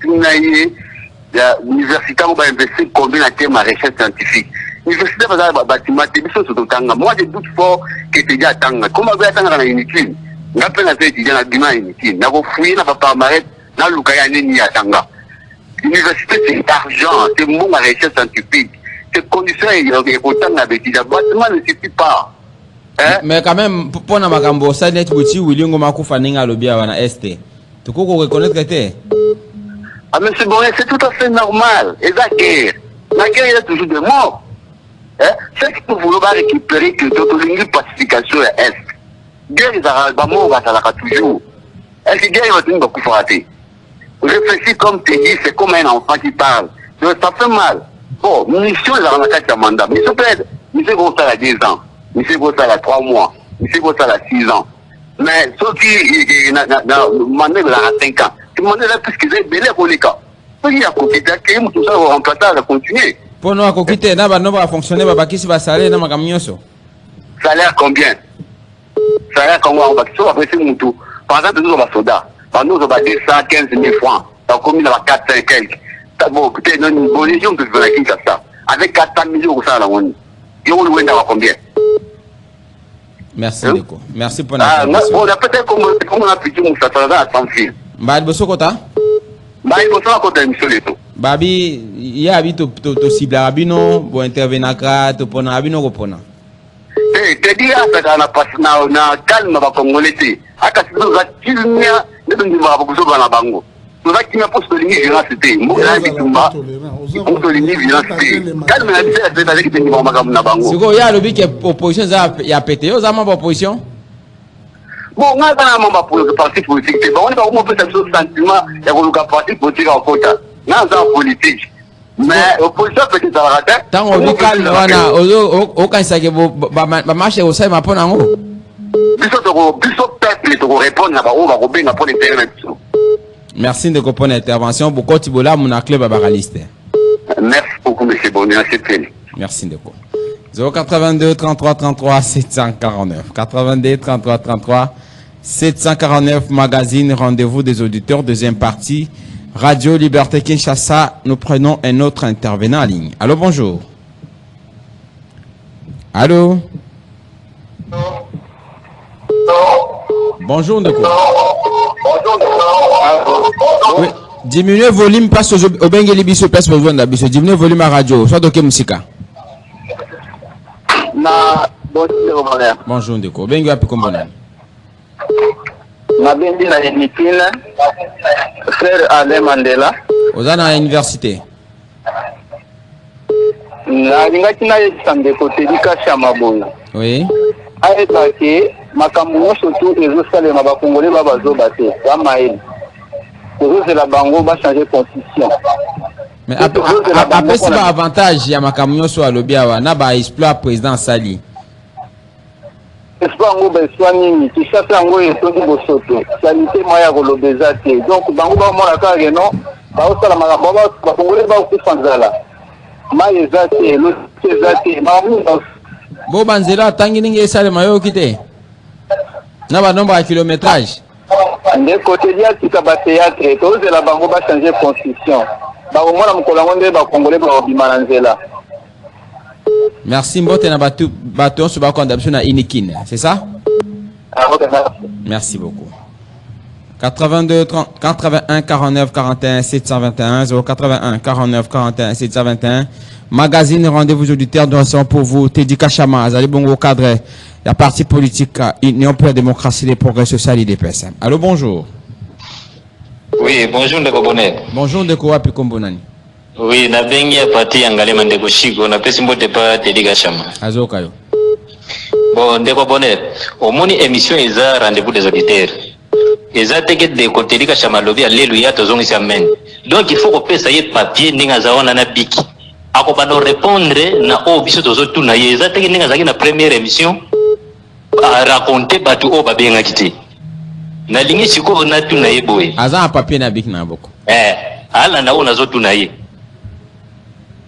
l'université on va investir combien à terme à recherche scientifique. L'université va avoir bâtiment des choses sur Tanga. Moi je doute fort que tu dis à Tanga. Comment va attendre à inutile? N'a pas fait étudier à Bima inutile. N'a pas fouillé, n'a pas parmaret, n'a l'oukaya ni à Tanga. L'université c'est d'argent, c'est bon à recherche scientifique. Ces conditions, il y a autant d'habitude. Le bâtiment ne suffit pas. Hein? Mais quand même, pour na makambo, ça net bouti, William Makufa Ninga Lobia wana este. Tu peux reconnaître que ah, mais c'est bon, c'est tout à fait normal. Et la guerre, il y a toujours des morts. Hein? C'est qu'il faut vouloir récupérer que d'autres lignes de pacification est. Guerre, ils ont mort, ça l'a toujours. Est-ce que guerre, il va tenir beaucoup frappé? Réfléchis comme tu dis, c'est comme un enfant qui parle. Donc, ça fait mal. Bon, mission, il a un mandat. Mission peut-être, mission gros ça à 10 ans. Mission gros ça à 3 mois. Mission gros ça à 6 ans. Mais ceux qui mandat il a 5 ans. Tu mandat là, puisqu'ils ont belé pour les cas. Il y a tout ça, on remplacer à continuer. Pour nous, à côté, na ba no ba fonctionner ba qui si ba salaire na makamnyoso. Salaire combien? Salaire combien? On va sur après c'est tout. Par exemple, nous on va soda. Par nous on va 215 000 francs. Donc comme il a 400 quelques. Bon, peut-être non une bonne région peut faire ça. Avec 400 millions ça là on. Et on loin d'avoir combien? Merci Ndeko. Merci pour la on a peut-être comme on a petit ça à 100 000. Ba boso kota? Ba il faut ça côté monsieur le tout. Babi ya abi to cible abino bo intervenir ka to pona abino ko pona. Te dis ça kana pas na calme ba congolais. Aka sizo za kimya ndio ndio ba kuzoba na bango. Tuza kimya posto lingi violence mbona bitumba. Posto lingi violence. Calme na bisa c'est avec des niveaux magamu na bango. Siko ya lobi ke opposition za ya pété yo za ma opposition. Bon, on a un membre pour le parti politique. On est pas comment peut ce sentiment et on a parti politique en quota. On a un politique. Mais l'opposition peut être raté. Tant on vocal wana o kanisa ke ba marche o sai ma pona ngo. Biso peuple to répondre na ba o ba robinga pour l'internet. Merci de comprendre l'intervention pour Kotibola mon club babaliste. Merci beaucoup monsieur Bonnet, c'est fini. Merci Ndeko. 082 33 33 749 82 33 33 749 magazine rendez-vous des auditeurs deuxième partie Radio Liberté Kinshasa. Nous prenons un autre intervenant en ligne. Allô, bonjour. Allô. Bonjour Ndeko. Oui. Diminuez volume passe au Bengeli biso place pour vendre biso. Diminuez volume à radio. Soit ok musica. Bonjour Ndeko. Bengi wapi kombona? Nabendi na Enikine, frère Alain Mandela. Ozana à l'université. Na lingaki na Ndeko Tedika Chamabola. Oui. Aeba ke makambo surtout ezosalema ba Congolais ba bazoba te. Ba maeli. Kozozela bango ba changer constitution. Mais après c'est pas avantage ya makambo so alobiawa na ba exploit président Sali. Bango beswani ki chasa ngo etongi bosoto sanité moya kolobeza te donc bango ba mona ka non ba osala makambo ba Congolais ba kufanzala mai ezate lo ezate mamu bo banzela tangi ninge esale mayo kite na ba nombre ya kilométrage de côté dia tika ba théâtre to zela bango ba changer constitution ba mona mukolango nde ba Congolais ba obimana nzela. Merci Mbote na bateau sur condamnation à Inikine, c'est ça? Merci beaucoup. 82 81 49 41 721 081 49 41 721 magazine rendez-vous auditeurs de pour vous Teddy Kachama Azali Bongo cadre la parti politique Union pour la démocratie et le progrès social IDPS. Allô, bonjour. Oui, bonjour Ndeko Bonnet. Bonjour Ndeko wapi kombonani. Oui, na bengi ya parti Angalema Ndeko Shiko na pesi mbote pa Teddy Kachama. Azoka yo. Bon, Ndeko Bonnet, au moni émission eza rendez-vous des auditeurs. Eza teke de Teddy Kachama lobi alléluia tozongi sa men. Donc il faut que pesa ye papier ninga zaona na biki. Ako bano répondre na o biso tozo tuna ye eza teke ninga zaki na première émission a raconter batu o babenga kiti. Na lingi siko na tuna ye boy. Aza papier na biki na boko. Ala na ona zo tuna ye.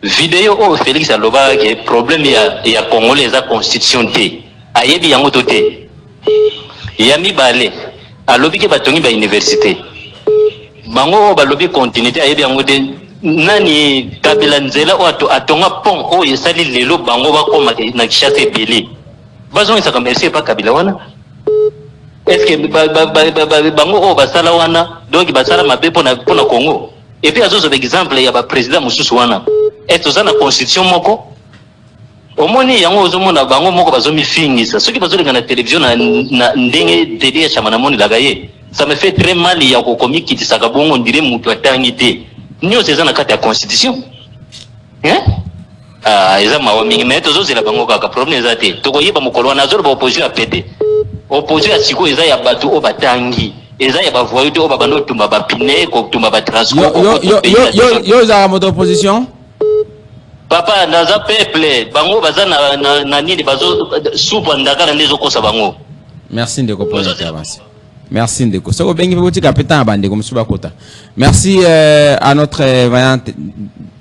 Vidéo au Félix Aloba qui est problème il y a Congolais la constitution T. Ayebi yango to te. Yami balé. Alobi ke batongi ba université. Bango ba lobi continuité ayebi yango te. Nani Kabila nzela o atonga pont o yesali lelo bango ba koma na Kishasa ebele. Bazongi saka merci pas Kabila wana. Est-ce que bango o basala wana donc basala mabe pona Congo. Et puis azozo exemple ya ba président mususu wana. Est-ce que na constitution moko omoni yango ozomona bango moko bazomi fingisa soki bazolinga na télévision na ndenge Teddy Kachama moni lagaye ça me fait très mal ya ko komi kitisaka bongo ndire mutu atangi te nyo seza na kati ya constitution eza mawa mingi mais tozozela bango kaka problème eza te tokoyeba mokolo wana azolo ba opposition a pété opposition ya siko eza ya batu o batangi eza ya bavoyo te o babano tumba ba pine ko tumba ba transport yo za moto opposition. Papa naza peuple bango baza na nini bazo soupe ndakala ndezo kosa bango. Merci Ndeko pour l'intervention. Merci Ndeko. Soko bengi boti capitaine bande comme suba kota. Merci à notre vaillante.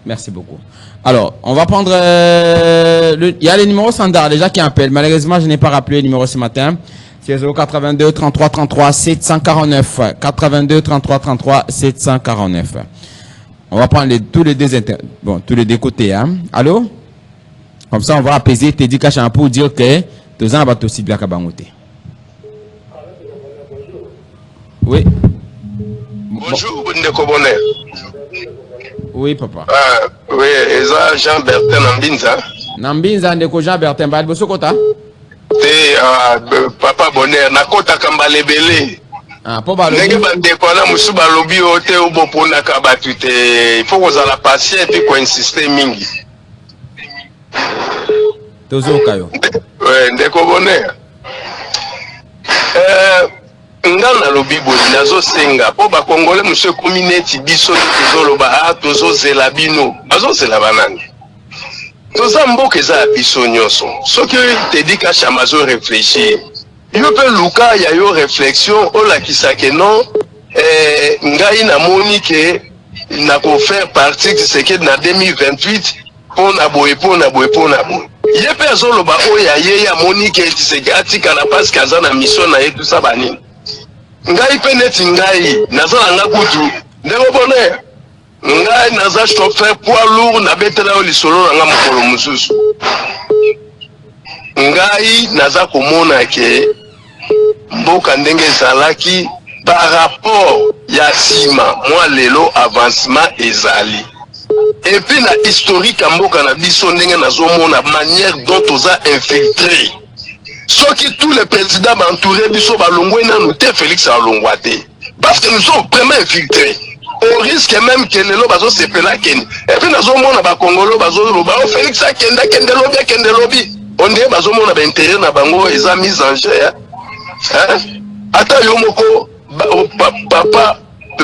Merci beaucoup. Alors, on va prendre... il y a les numéros standards déjà qui appellent. Malheureusement, je n'ai pas rappelé le numéro ce matin. C'est 082 33 33 749. 82 33 33 749. On va prendre tous les deux côtés. Hein. Allô? Comme ça, on va apaiser Teddy Kachan pour dire que tous en bateau aussi bien qu'abangote. Oui. Bonjour, Ndeko Bonheur. Oui, papa. Oui, Eza Jean-Bertin Nambinza. Nambinza, Ndeko Jean-Bertin, Bad Bosokota. Papa Bonheur, Nakota Kambalebele. Ah, pour balobi. Nenge bandeko na musu balobi ote ubopona kabatute. Il faut qu'on la patient et puis qu'on insiste mingi. Tozo kayo. Ouais, Ndeko Bonheur. Nga na lobi bozi nazo senga po ba Congolais monsieur community biso tozoloba tozo zela bino bazo zela banani toza mboka eza biso nyonso soki te di ka chamazo réfléchir yo pe luka ya yo réflexion olakisa ke non ngai na moni ke na ko faire partie de ce que na 2028 pona boye ye pe azoloba oya ye ya moni ke tiseke atika na parce kaza na mission na ye tout ça banini ngai pe neti ngai nazala nga kutu ndeko Bonheur ngai naza chauffeur poids lourd na betela yo lisolo na nga mokolo mosusu ngai naza komona ke mboka ndenge ezalaki par rapport ya sima mwa lelo avancement ezali et puis na historique ya mboka na biso ndenge nazomona manière dont toza infiltré. Soki tous les présidents entourés biso balongwe nanu te Félix alongwate parce que nous sommes vraiment infiltrés au risque même que lelo bazo sepela ken et puis nazomona ba Congolo bazo loba Félix akenda kende lobi on dit bazo mona ba intérêt na bango eza mise en jeu hein ata yo moko papa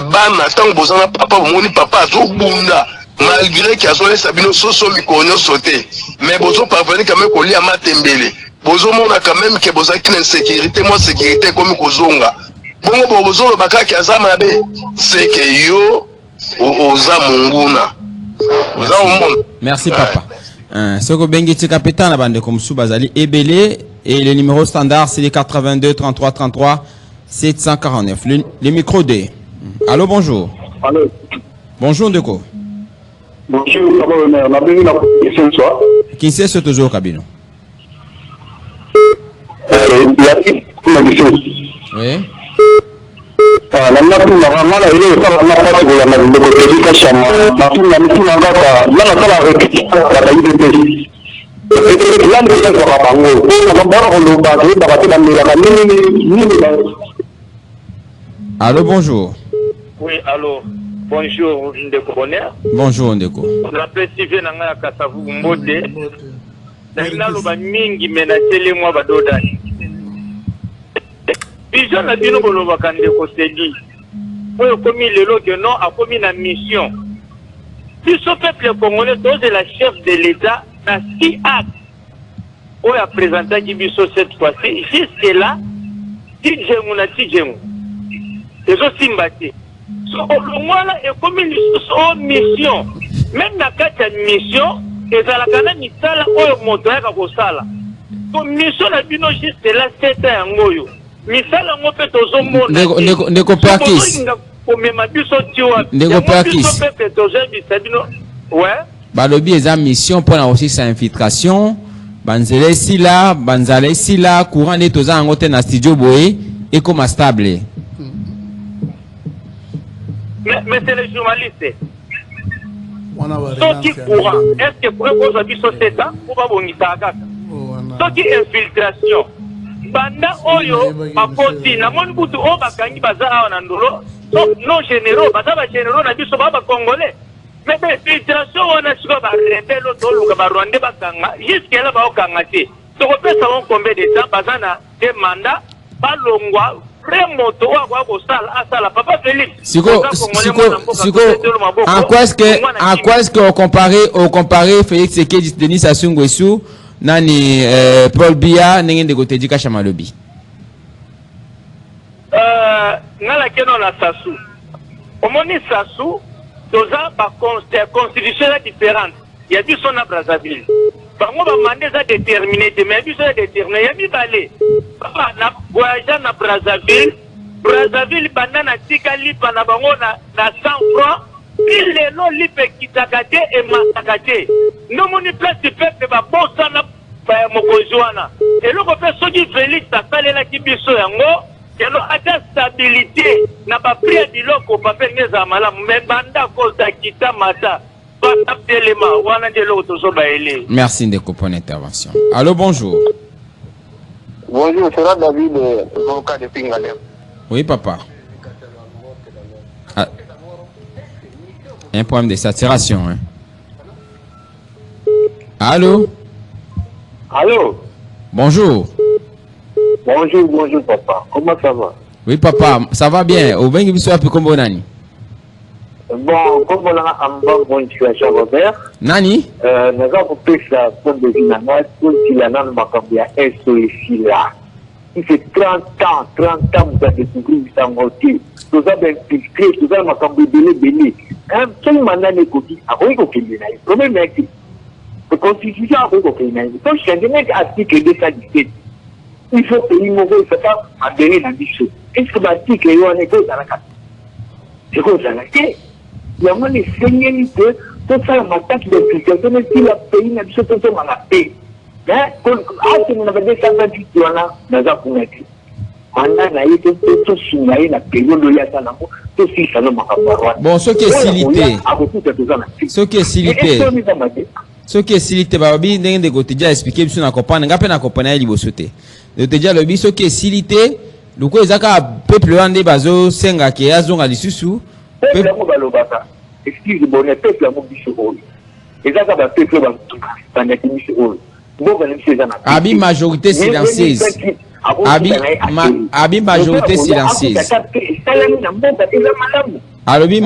bana tango bozana papa moni papa azobunda malgré qu'il a sabino soso mikonyo sauté mais bozo parvenir quand même kolia matembele bozo mona quand même que boza qui insécurité moi sécurité comme kozonga bongo bozo lo bakaki azama be c'est que yo oza munguna oza monde. Merci papa. Soko bengi tikapeta na bande comme sou bazali ebele et le numéro standard c'est les 82 33 33 749 le micro D. Allô, bonjour. Allô. Bonjour Ndeko. Bonjour, papa Bonheur. On a besoin de question soir. Qui c'est ce toujours Kabino? Il y a une question. Oui. Allô, bonjour. Oui, allô. Bonjour, Ndeko Bonheur. Bonjour, Ndeko. On appelle Steven Nanga Kasavu Mbote. Nalo ba mingi menatele mwa badodani. Biso na bino boloba Ndeko Sedi. Oyo komi lelo que non a komi na mission. Biso peuple congolais c'est la chef de l'État na si acte. Oyo a présenté biso cette fois-ci. Jusque là, tijengu na tijengu. Ezo simbati. Voilà, et comme une mission, même dans la mission, et à la canne, il y a un montagne à Sala. Comme mission, la bino juste là, c'est un moyo. Misala, on peut aux hommes. Ndeko Pakis. Ndeko Pakis. Ouais. Balobi eza mission pour la aussi sa infiltration. Banzele si là, banzale si là, courant de toza angote na studio boy, et comme stable. Mais c'est les journalistes. Ceux qui courant, est-ce que pour eux, vous avez sauté ça ou pas bon, ceux qui infiltration. Banda Oyo, Makoti, Namon Boutou, Obakangi, Bazara, Nandolo, non généraux, Bazaba généraux, n'a dit Soba Congolais. Mais l'infiltration, on a souvent arrêté l'autre, le Rwandais, Bakanga, jusqu'à là, Bakangati. Donc, on peut savoir combien de temps, Bazana, des mandats, Balongwa, Siko, en quoi est-ce que on comparait Félix Tshisekedi, Denis Sassou Nguesso, nani Paul Biya, n'engin de côté du Kachamalobi. Nala keno na Sassou. Omoni Sassou, toza ba constitution différente. ya biso na Brazzaville bango ba mandé ça déterminé mais biso déterminé ya mibale papa na voyage na Brazzaville banana tikali pana bango na 100 francs il lelo lipe kitakate et masakate no moni place du peuple ba bossa na ba mokonzi wana eloko pe soki Félix akalela ki biso yango kelo ata stabilité na ba prix biloko pa pengeza malamu me banda koza kita mata ba telema wana de l'autre so ba ele. Merci Ndeko pour l'intervention. Allô, bonjour. Bonjour, c'est David, avocat de Pingalem. Oui, papa. Ah. Un problème de saturation. Hein. Allô? Allô? Bonjour. Bonjour, papa. Comment ça va? Oui, papa, ça va bien. Au bengi biso api kombo nani? Bon, comme on a en bonne situation, Robert. Nani? Nous avons pris la forme de vie, pour qu'il y en a un SOS là. Il fait 30 ans, vous avez découvert ça moitié. Vous avez infiltré, vous avez macambé belé. Quel mandat n'est côté? À quoi il y a le problème est que la Constitution a quoi il y a. Donc, c'est un article 217. Il faut que l'immobilier ne soit pas adhéré dans les choses. Est-ce que l'article est en école dans la carte? C'est quoi ça? Il y a moins de seigneurs que tout ça, ma tante de Christian, même si la pays n'a pas tout ça, on a payé. Mais, quand on avait des 128 tonnes, nous avons convaincu. Maintenant, il y a tout soumis, la période de l'État, tout ça, nous avons. Bon, ce qui est silité. Ce qui est silité. Ce qui est silité, babi, n'engende côté déjà expliqué, monsieur n'a comprendre, n'a pas n'a comprendre à l'ibossoté. De te dire le bis, ce qui est silité, le coup ezaka peuple ande bazo senga ke azonga lisusu. Peuple mo balobaka. Excuse-moi, peuple mo biso. Ezaka ba peuple ba tanda biso. Abi majorité silencieuse. Abi majorité silencieuse. Alobi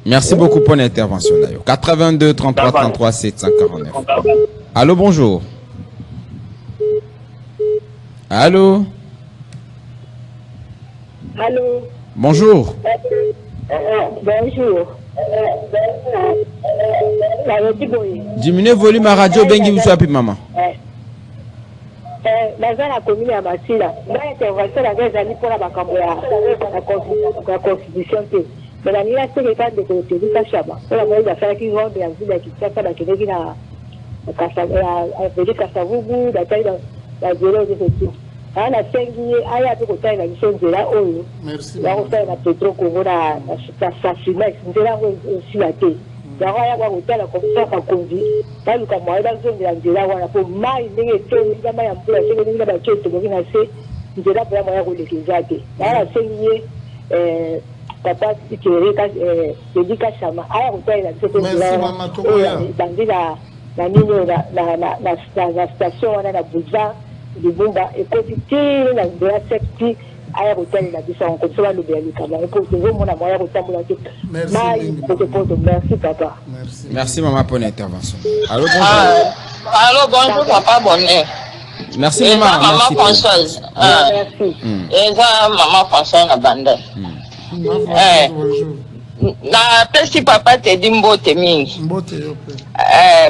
Merci beaucoup pour l'intervention d'ailleurs. 82 33 33 749. Allô, bonjour. Allô. Allô. Bonjour. Bonjour. Diminuez volume à radio bengi vous appelez maman. Dans la commune à Massila, l'intervention la gazali pour la constitution. Mais la nuit, c'est le cas de côté du Kachaba. On a moyen d'affaires qui vont de la ville de Kitsaka, la Kennedy, la Kassavougou, la taille de la zéro de ce type. On a 5 guillemets, il y a tout le temps, la mission de la ONU. Merci. Là, on fait la pétro-congo, la Sassimex, on a aussi la thé. Là, on a un la commission qui a conduit. Là, il y a un moyen de la zéro, on a pour maïs, il y a un peu de la zéro, il y a un peu de la zéro, il y a un peu de la zéro. Là, on a 5 guillemets, papa qui est dit Kachama. Ah, on a la station, on a la boulevard. De Bumba et quotidien la safety à l'hôtel la descend comme ça le bien le pour que vous mon amour merci papa. Merci maman pour l'intervention. Allô, bonjour. Allô, bonjour papa bonnet. Merci maman. Maman Françoise. Merci. Et ça maman Françoise na bande. Na pesi papa te di mbote mingi. Mbote yope.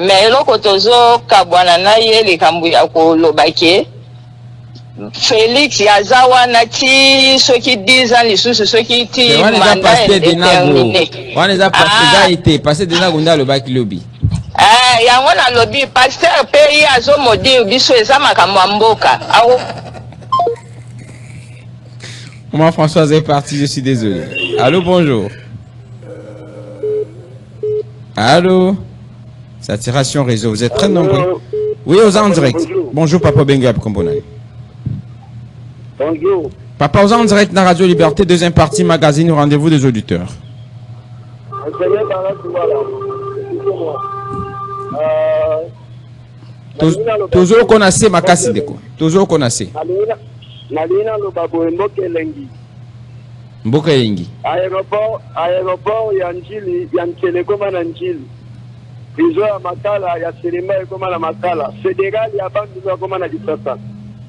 Mais eloko tozo kabwana na ye likambo ya kolobaki Félix yazawa na ti soki 10 ans lisusu soki ti mandat déterminé. On les a passé déjà gunda lobaki lobi. Yango na lobi pasteur pe yazo modi biso eza makambo mboka. Maman Françoise est partie, je suis désolé. Allô, bonjour. Allô. Saturation réseau, vous êtes très nombreux. Oui, aux en direct. Bonjour, Papa Bengab Kombonai. Bonjour. Papa, aux en direct dans Radio Liberté, deuxième partie, magazine, rendez-vous des auditeurs. Toujours connaissez ma casse de quoi. Toujours connaissez. Nalina lo babo mboke lengi. Mboka yengi. Aéroport ya Njili, ya Nchele koma na Njili. Prison ya Makala, ya Selema koma na Makala. Fédéral ya Bandu koma na Kisasa.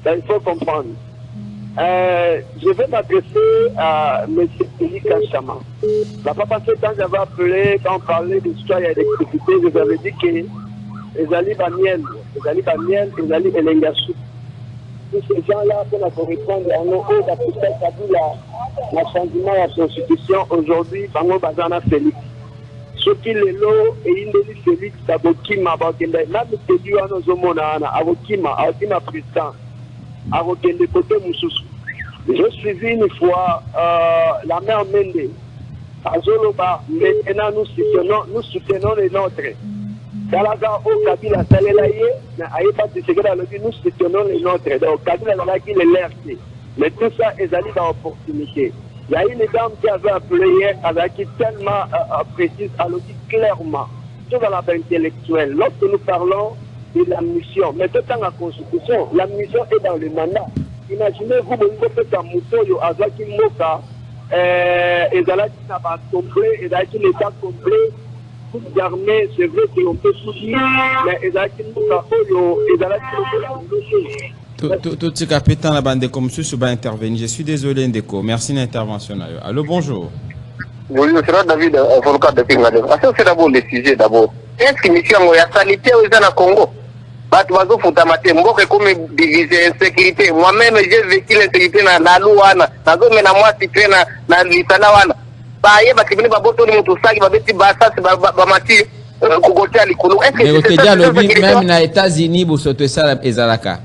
Ça il faut comprendre. Je vais m'adresser à M. Félix Kachama. La fois passée, quand j'avais appelé, quand on parlait d'histoire et d'électricité, je vous avais dit que les alliés Bamiel, les alliés Elengassou, tous ces gens-là, pour répondre à nos hauts d'application, le changement de la Constitution, aujourd'hui, Bango Bazana Félix. Ce qui est là, et il est Félix, Abokima, Abokima, même si tu as nos hommes, Abokima président, Abokima côté Moussous. Je suivi une fois la mère Mende, à Zoloba, maintenant nous soutenons les nôtres. Dalaga au Kabila Salelaye, mais Aïpa Tshisekedi nous soutenons les nôtres. Donc Kabila Salelaye les LRC. Mais tout ça est allé dans l'opportunité. Il y a une dame qui avait appelé hier, avec qui tellement précise, elle dit clairement, tout dans la intellectuelle. Lorsque nous parlons de la mission, mais tout dans la Constitution, la mission est dans le mandat. Imaginez-vous, vous faites un mouton, Azaki Moka, et Zalaki n'a pas complet, et Zalaki l'État complet. L'armée, c'est vrai qu'on peut soutenir, mais Zalaki Moka, et Zalaki Tout ce capitaine la bande comme ça va intervenir. Je suis désolé Ndeko. Merci de l'intervention. Allô, bonjour. Oui, c'est David, avocat de Pingade. C'est d'abord le sujet d'abord. Est-ce que mission est sanitaire au Congo? Batuazo Futamate, Mboke comme diviser insécurité. Moi-même, j'ai vécu l'insécurité dans la Louana. Dans le moi situé dans l'Itanawana. Baye, Bakibini Baboto, Moutoussaki, Babeti Bassas, Bamati, Kogotia, Likulu. Est-ce que c'est déjà le but même aux États-Unis pour sauter ça et Zalaka?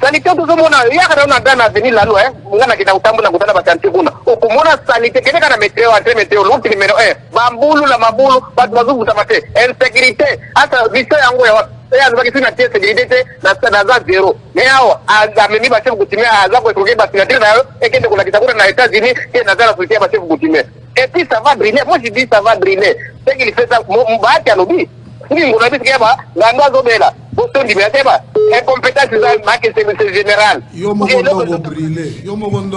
Sanité tout monde ya kana dans avenir la loi ngana kita utambu na kutana batanti kuna ukumona sanité kile kana meteo entre meteo l'autre numéro 1 bambulu la mabulu batu bazuku tamate insécurité hata visa yangu ya nubaki sina test sécurité na za zero mais hao amemi ba chef kutimia azako etoke ba signature nayo ekende kuna kitakuna na États-Unis et na za kutia ba chef kutimia et puis ça va briller moi je dis ça va briller c'est qu'il fait ça mbati alobi ni ngona bisikeba ngandwa zobela boto ndibeteba incompétence za marque c'est général yo mogondo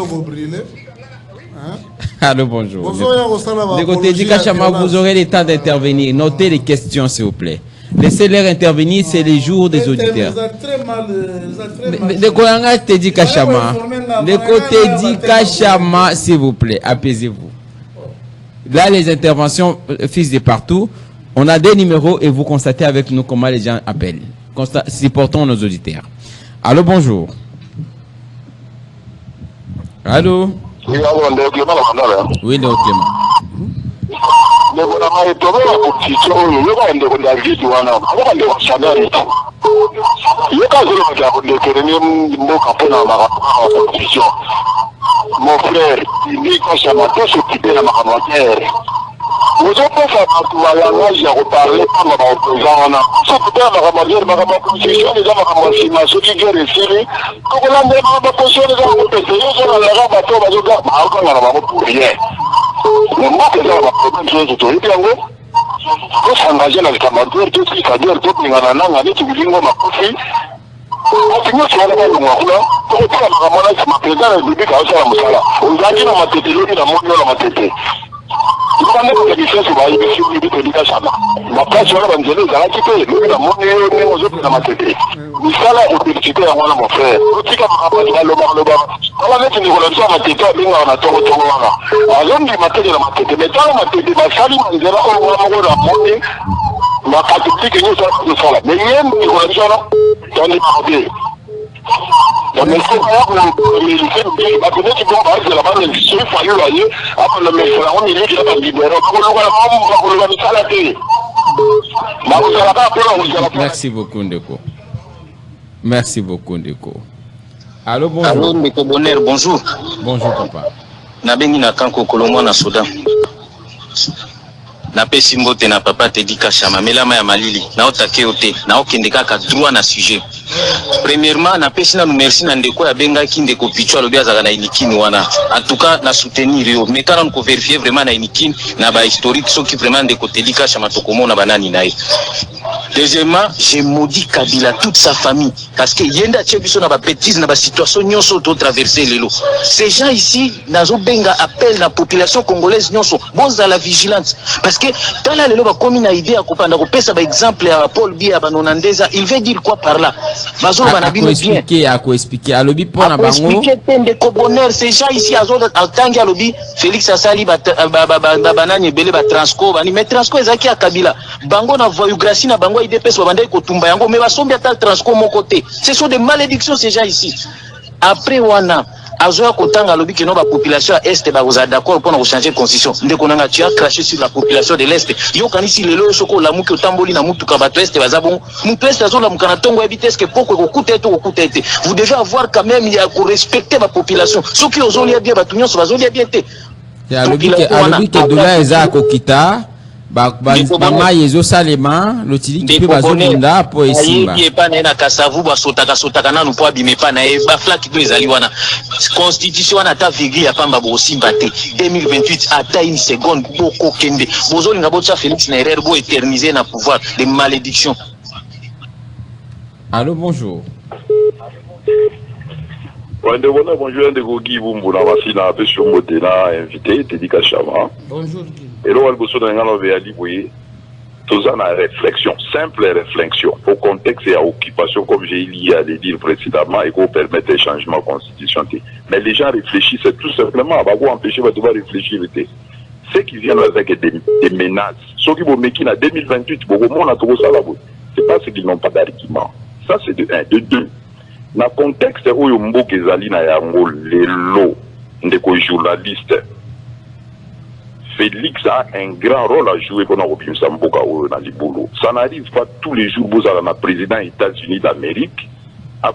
go briller hein. Allô, bonjour. De côté du Kachama, vous aurez le temps d'intervenir. Notez les questions, s'il vous plaît. Laissez-les intervenir, c'est les jours des auditeurs. De côté du Kachama, de côté du Kachama, s'il vous plaît, apaisez-vous. Là, les interventions fixent de partout. On a des numéros et vous constatez avec nous comment les gens appellent. Supportons nos auditeurs. Allô, bonjour. Allô. Oui, alors, Léo Clément, oui, Léo Clément. Le gouvernement est tombé à la compétition, le gouvernement de la vie, le gouvernement de la chanel. Le cas de l'économie, mon capot dans la compétition. Mon frère, il dit qu'on s'en va tous s'occuper de la maramateur. Vous avez fait un langage, j'ai reparlé par ma opposant. S'occuper de la maramateur, ma position, les gens ma ce qui est référé. Quand on a ma position, les gens vont péter, ils ont la rabato, ils vont dire, bah, on a pour rien. Mais moi, c'est ça, ma problème, c'est tout. Et puis, en gros, faut s'engager dans le maramateur, tout ce qui va dire, tout ce qui va dire, tout ce qui va dire, Otinyo chwana kwa ngakula ko kwa makamana sama pesa na bibi ka usala musala ungaji na matete lori na moyo na matete ukande ko kisa so bayi bishi bibi ko dika sana mapasi wala banjelo za kite lori na moyo ne ozo na matete misala utilité ya mwana mon frère utika makamana loba ala neti ni kola so matete abinga na tongo wana azondi matete na matete metala matete basali manzela ko mwana mo na moyo makatiki nyo so sala mais yem ni kola so dans les marabés. Dans les fois, on a mis le fait de qui vont parler de la bande de ce fallu loyer, après le mec, on est qui va libérer. Merci beaucoup, Ndeko. Merci beaucoup, Ndeko. Allô, bonjour. Allô, Ndeko Bonheur, bonjour. Bonjour, papa. Nabengi na kanko Kolomwa na Soda. Na pesi mbote na papa Teddy Kachama melama ya malili na otake ote na okendeka ka droit na sujet. Premièrement na pesi na merci na ndeko ya benga ki ndeko pichwa lobi azaka na inikini wana. En tout cas na soutenir yo mais quand on ko vérifier vraiment na inikini na ba historique so ki vraiment ndeko Teddy Kachama tokomona banani naye. Deuxièmement, j'ai maudit Kabila, toute sa famille. Parce que yenda tchebiso na ba bêtise, na ba situation nyonso to traverser les lots. Ces gens ici, nazo benga appel la population congolaise nyonso, bon à la vigilance. Parce que dans la lelo ba komi na idée à kopanda ko pesa ba exemple à Paul Biya ba Nonandeza, il veut dire quoi par là? Bazo ba na bino bien. Expliquer à lobi pour na bango. Expliquer tende ko bonheur ces gens ici azo atangi à lobi Félix Asali ba banani belé ba transco bani mais transco ezaki à Kabila. Bango na voyougracie na bango IDPS babandai kotumba yango mais basombi ata transco mon côté. Ce sont des malédictions ces gens ici. Après wana azoya kotanga lobi que non ba population à est ba oza d'accord pour nous changer constitution. Ndeko nanga tu as craché sur la population de l'est. Yo kanisi lelo soko la muki otamboli na mutu ka bato est bazabon. Mutu est azo la mukana tongo ebitesse que poko kokute to kokute te. Vous devez avoir quand même il y a ko respecter la population. Ceux qui ozoli bien ba tunyo so bazoli bien te. Ya lobi que dola eza kokita Bama yezo salema lotili qui peut bazonda po esimba. Ayi pa na kasavu ba sotaka na lupo abime pa na ba flaki to ezali wana. Constitution wana ta virgule ya pamba bo simba te. 2028 ata une seconde boko kende. Bozoli ngabo tsa Félix na erreur bo éterniser na pouvoir des malédictions. Allô, bonjour. Bonjour, Guy Bumbu, la Massina, un peu sur Modena, invité, Tédika Chama. Bonjour, Guy. Et là, on va tout ça, une réflexion, simple réflexion, au contexte et à occupation, comme j'ai lié à le dire précédemment, et qu'on permette des changements constitutionnels. Mais les gens réfléchissent tout simplement, à quoi empêcher de réfléchir. Ceux qui viennent avec des menaces, ceux qui vont mettre en 2028, c'est parce qu'ils n'ont pas d'argument. Ça, c'est de 1. De 2. Dans le contexte où il y a des gens les lots, des journalistes, Félix a un grand rôle à jouer pour nous. Ça n'arrive pas tous les jours, vous avez un président des États-Unis d'Amérique,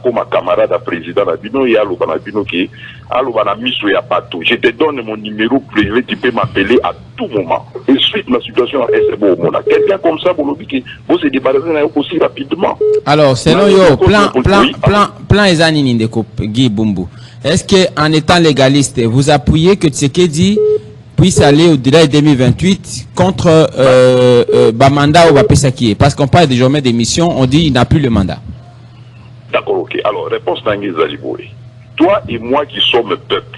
comme un camarade à président Nabino, et alors Nabino qui je te donne mon numéro privé, tu peux m'appeler à tout moment. Et suite la situation est bon. Quelqu'un comme ça, vous se débarrasser aussi rapidement. Alors, selon yo, plan Ezanini de Guy Bumbu. Est-ce que en étant légaliste, vous appuyez que Tshisekedi puisse aller au-delà de 2028 contre Bamanda ou Bapesaki? Parce qu'on parle désormais des missions, on dit qu'il n'a plus le mandat. D'accord, ok. Alors, réponse d'Anguille Zaliboé. Toi et moi qui sommes peuple,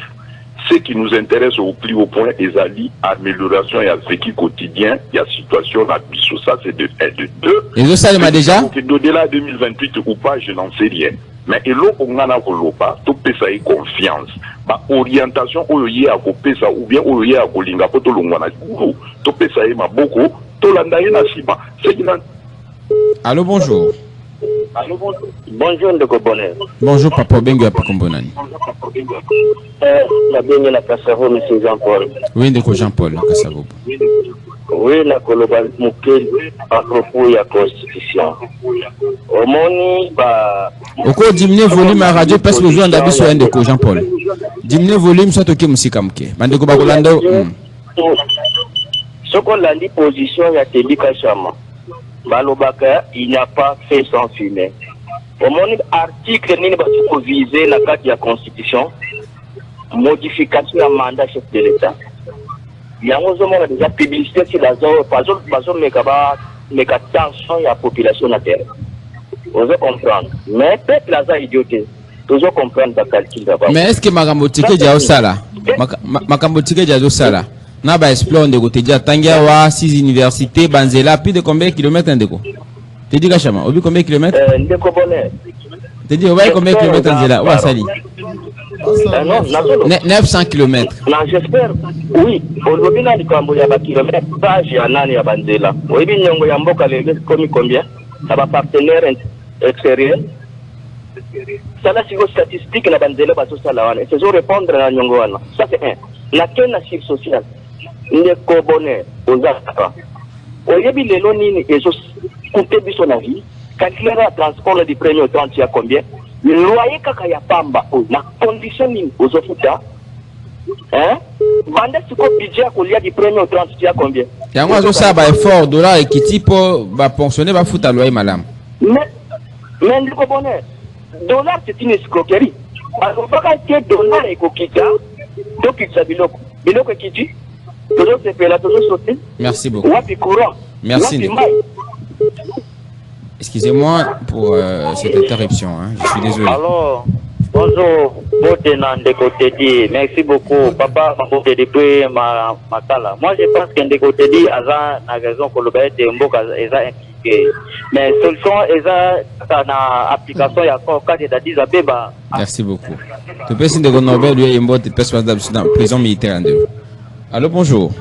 ce qui nous intéresse au plus haut point, Ezali, amélioration et vécu quotidien, il y a situation là, ça c'est de 1, de 2. Et ça, ça m'a déjà? Au-delà de 2028 ou pas, je n'en sais rien. Mais et l'eau, on en a pas, tout peut ça confiance. Ma orientation, ou bien à Kolinga, pour tout le monde, tout peut ça ma beaucoup, tout l'andaïe na sima. Allô, bonjour. Bonjour, Ndeko Bonheur. Bonjour, Papa Bengue à Pakombonani. La Bengue la Kassavo, M. Jean-Paul. Oui, Ndeko Jean-Paul, la Kassavo. Oui, la Kolobal Moukel à propos de la Constitution. Au Moni, au cours diminuer volume à radio, parce que vous avez un sur Ndeko Jean-Paul. Diminuer volume, soit ok, Moussika Mouké. Mandeko Bakolando. Ce qu'on a dit, position, il y a Tédika Chama. Balobaka, il n'a pas fait sans fumer. Au moins, article n'est pas visé dans le cadre de la Constitution, modification du mandat chef de l'État. Il y a déjà publicité sur la zone, par exemple, mais attention à la population de la terre. Vous comprendre. Mais peut-être la zone idioté. Toujours comprendre le calcul d'abord. Mais est-ce que Makamotike Diao Sala Makamotike Diao Sala n'a pas exploré de côté de Tangiawa, 6 universités, Banzela, plus de combien de kilomètres Ndeko? Tu dis Kachama, au bout combien de kilomètres? Ndeko Bonnet. Tu dis, ouais, combien de kilomètres Banzela? Ouais, Sali. 900 kilomètres. Non, j'espère. Oui, au lobby, il y a des kilomètres. Pas j'ai un an à Banzela. Oui, il y a un bocal, combien? Ça va partenaire extérieur. Ça là, c'est une statistique na Banzela, c'est ça répondre à Nyongoana. Ça, c'est un. La quête sociale. Ndeko Bonheur aux Africains. Au début, les lois nini et so coûté biso na vie. Calculer le transport du premier au 30 il y a combien? Le loyer kaka ya pamba na condition nini aux ofuta. Hein? Banda siko budget ko lia du premier au 30 il y a combien? Yango azo sa ba effort dollar et qui type ba pensionner ba futa loyer madame. Mais Ndeko Bonheur, dollar c'est une escroquerie. Alors pas que dollar et kokita, donc il s'habille biloko qui dit toujours c'est là toujours sauter. Merci beaucoup. Wapi courant. Merci. Excusez-moi pour cette interruption, hein. Je suis désolé. Alors, bonjour, Botenan de Kotedi, merci beaucoup. Papa, ma depuis ma kala. Moi, je pense que de Kotedi, Aza, na raison pour le bail de Mboka, Eza impliqué. Mais solution, Eza, na application, il y a encore 4 états d'Isabeba. Merci beaucoup. Le président de Nobel, lui, il est personnel dans la prison militaire. Allô, bonjour.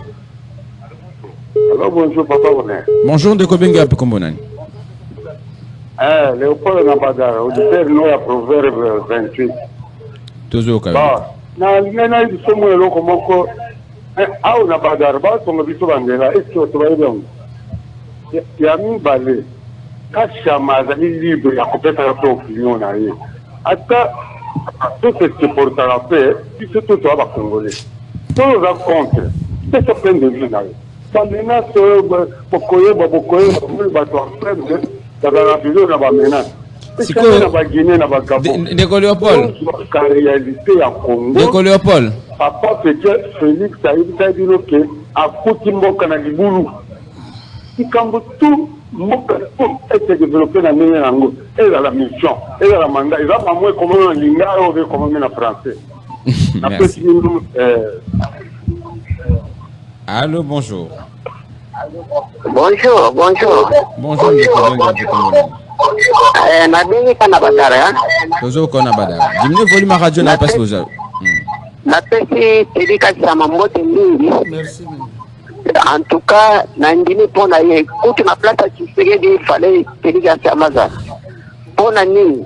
Allô, bonjour, papa. Bonjour, de Kobenga, Pekombonani. Léopold Nabadara, auditeur nous à Proverbe 28. Toujours quand na ngena di somo eloko moko au Nabadara ba songo biso bandela esko to ba yong ya mibale kashama azali libre ya kopesa ko opinion na ye ata tout ce qui porte la paix puis tout to ba congolais tout va contre c'est ça plein de vie na ye ba menace bokoye ba to ensemble. C'est quoi Ndeko Léopold. Ndeko Léopold. Papa Félix a dit que à côté mboka na libulu. Ikambo tout mboka tout est développé na nene nango. Et la mission, et la mandat, il va pas moins comme un lingard ou comme un français. Merci. Allô, bonjour. Bonjour, bonjour. Bonjour, Nabengi kana badara. Bonjour, kana badara. Diminue le volume à radio na passe aux autres. Na pesi Telika sama mbote mingi. Merci. En tout cas, na ndini pona ye kuti na plata Tshisekedi fallait Telika sama za. Pona nini?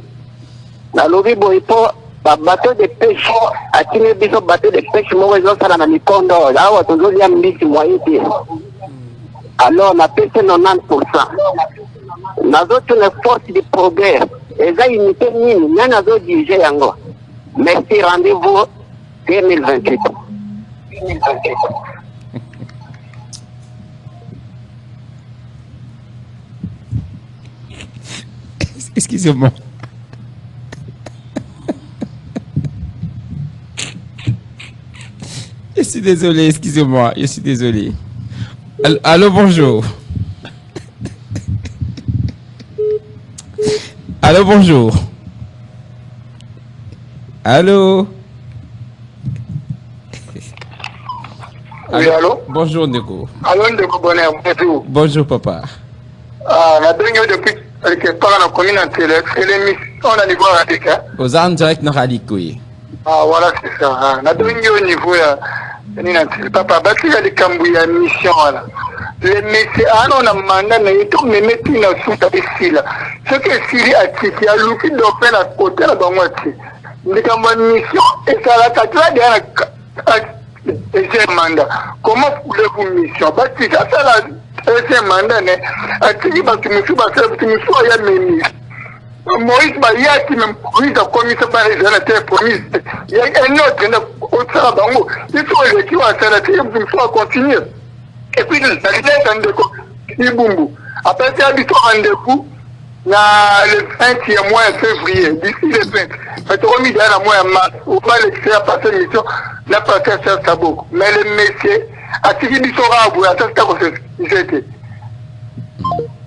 Na lobi boipo ba bateau de pêche atime biso bateau de pêche mo wezo sala na mikondo. Awa tozolia mbisi mwaiti. Alors, on a pété 90%. Nous avons une force de progrès. Et ça, unité mine. Nous avons dirigé yango. Merci, rendez-vous 2028. Excusez-moi. Je suis désolé, excusez-moi. Je suis désolé. Allô, bonjour. Allô, bonjour. Allô. Oui, allô. Bonjour, Ndeko. Allô, Ndeko, bonjour. Bonjour, papa. La dernière depuis quelque part dans la commune entière, c'est l'émission, on a niveau radique. Aux en direct, n'a radique. Ah, voilà, c'est ça. La dernière au niveau, papa, bâti à des cambouilles mission, là. Les messieurs, on a demandé, tout me mettre une soute avec Sila. Ce que Sili a tiré, à l'outil d'offrir la côté, la banque. Les cambouilles mission, et ça la catra de deuxième mandat. Comment voulez-vous mission? Bâti, ça, la deuxième mandat, à Tili, parce que monsieur, il y a mes ministres. Moïse Baya qui même prise à commission par les sénateurs promise. Il y a un autre Sarabango. Il faut les qui vont s'arrêter, il faut continuer. Et puis, la rendez-vous, Ibumbu. Après, c'est un rendez-vous le 20e mois de février, d'ici le 20. C'est remis dans le mois de mars. On va l'extraire par cette mission, n'a pas fait ça beaucoup. Mais les messieurs, à ce qu'ils sont à bout, à ce qu'ils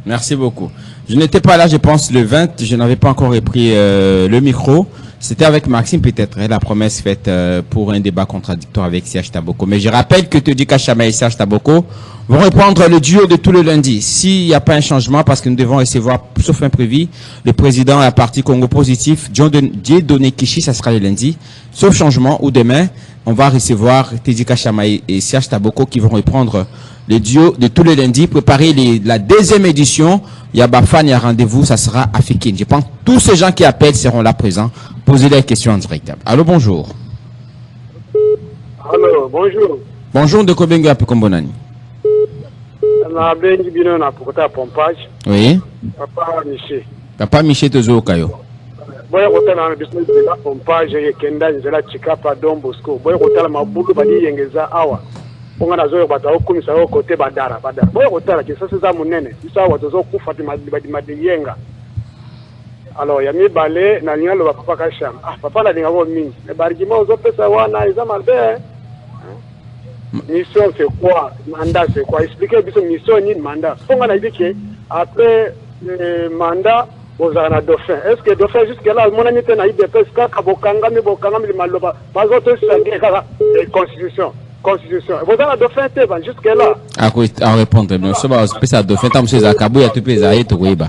Merci beaucoup. Je n'étais pas là, je pense, le 20. Je n'avais pas encore repris le micro. C'était avec Maxime, peut-être, la promesse faite pour un débat contradictoire avec Serge Taboko. Mais je rappelle que Tedika Chama et Serge Taboko vont reprendre le duo de tout le lundi. S'il n'y a pas un changement, parce que nous devons recevoir, sauf imprévu, le président de la partie Congo Positif, Dieudonné Kishi, ça sera le lundi. Sauf changement, ou demain, on va recevoir Tedika Chama et Serge Taboko qui vont reprendre le duo de tous les lundis, préparer la deuxième édition. Il y a Bafan, il y a rendez-vous, ça sera à Fékin. Je pense que tous ces gens qui appellent seront là présents. Posez les questions en direct. Allô, bonjour. Allô, bonjour. Bonjour, de Kobenga Pekombonani. Oui. Papa Miché. Papa Miché Tozo Kayo. Boy Rotana na business de la pompage yekenda nzela chikapa Don Bosco. Boy Rotana mabulu badi yengeza awa. Ponga nazo bata okumisa o kote badara. Boy Rotana kisasa za munene. Isa watozo kufa madiyenga. Alors ya mi balé na nyalo papa kasham. Ah papa la dinga go mingi. E barigima ozo pesa wana iza malbe. Mission c'est quoi? Mandat c'est quoi? Expliquez bien mission ni mandat. Ponga na dit que après mandat aux un dauphin. Est-ce que dauphin jusque-là, mon ami était naïf de pesca, Kabokangami, Maloba, pas autre constitution. Constitution. Vous avez un dauphin jusque-là. À répondre, bien sûr, c'est un dauphin, tant que c'est Zakabou, il y a tout les aïeux, tout le monde.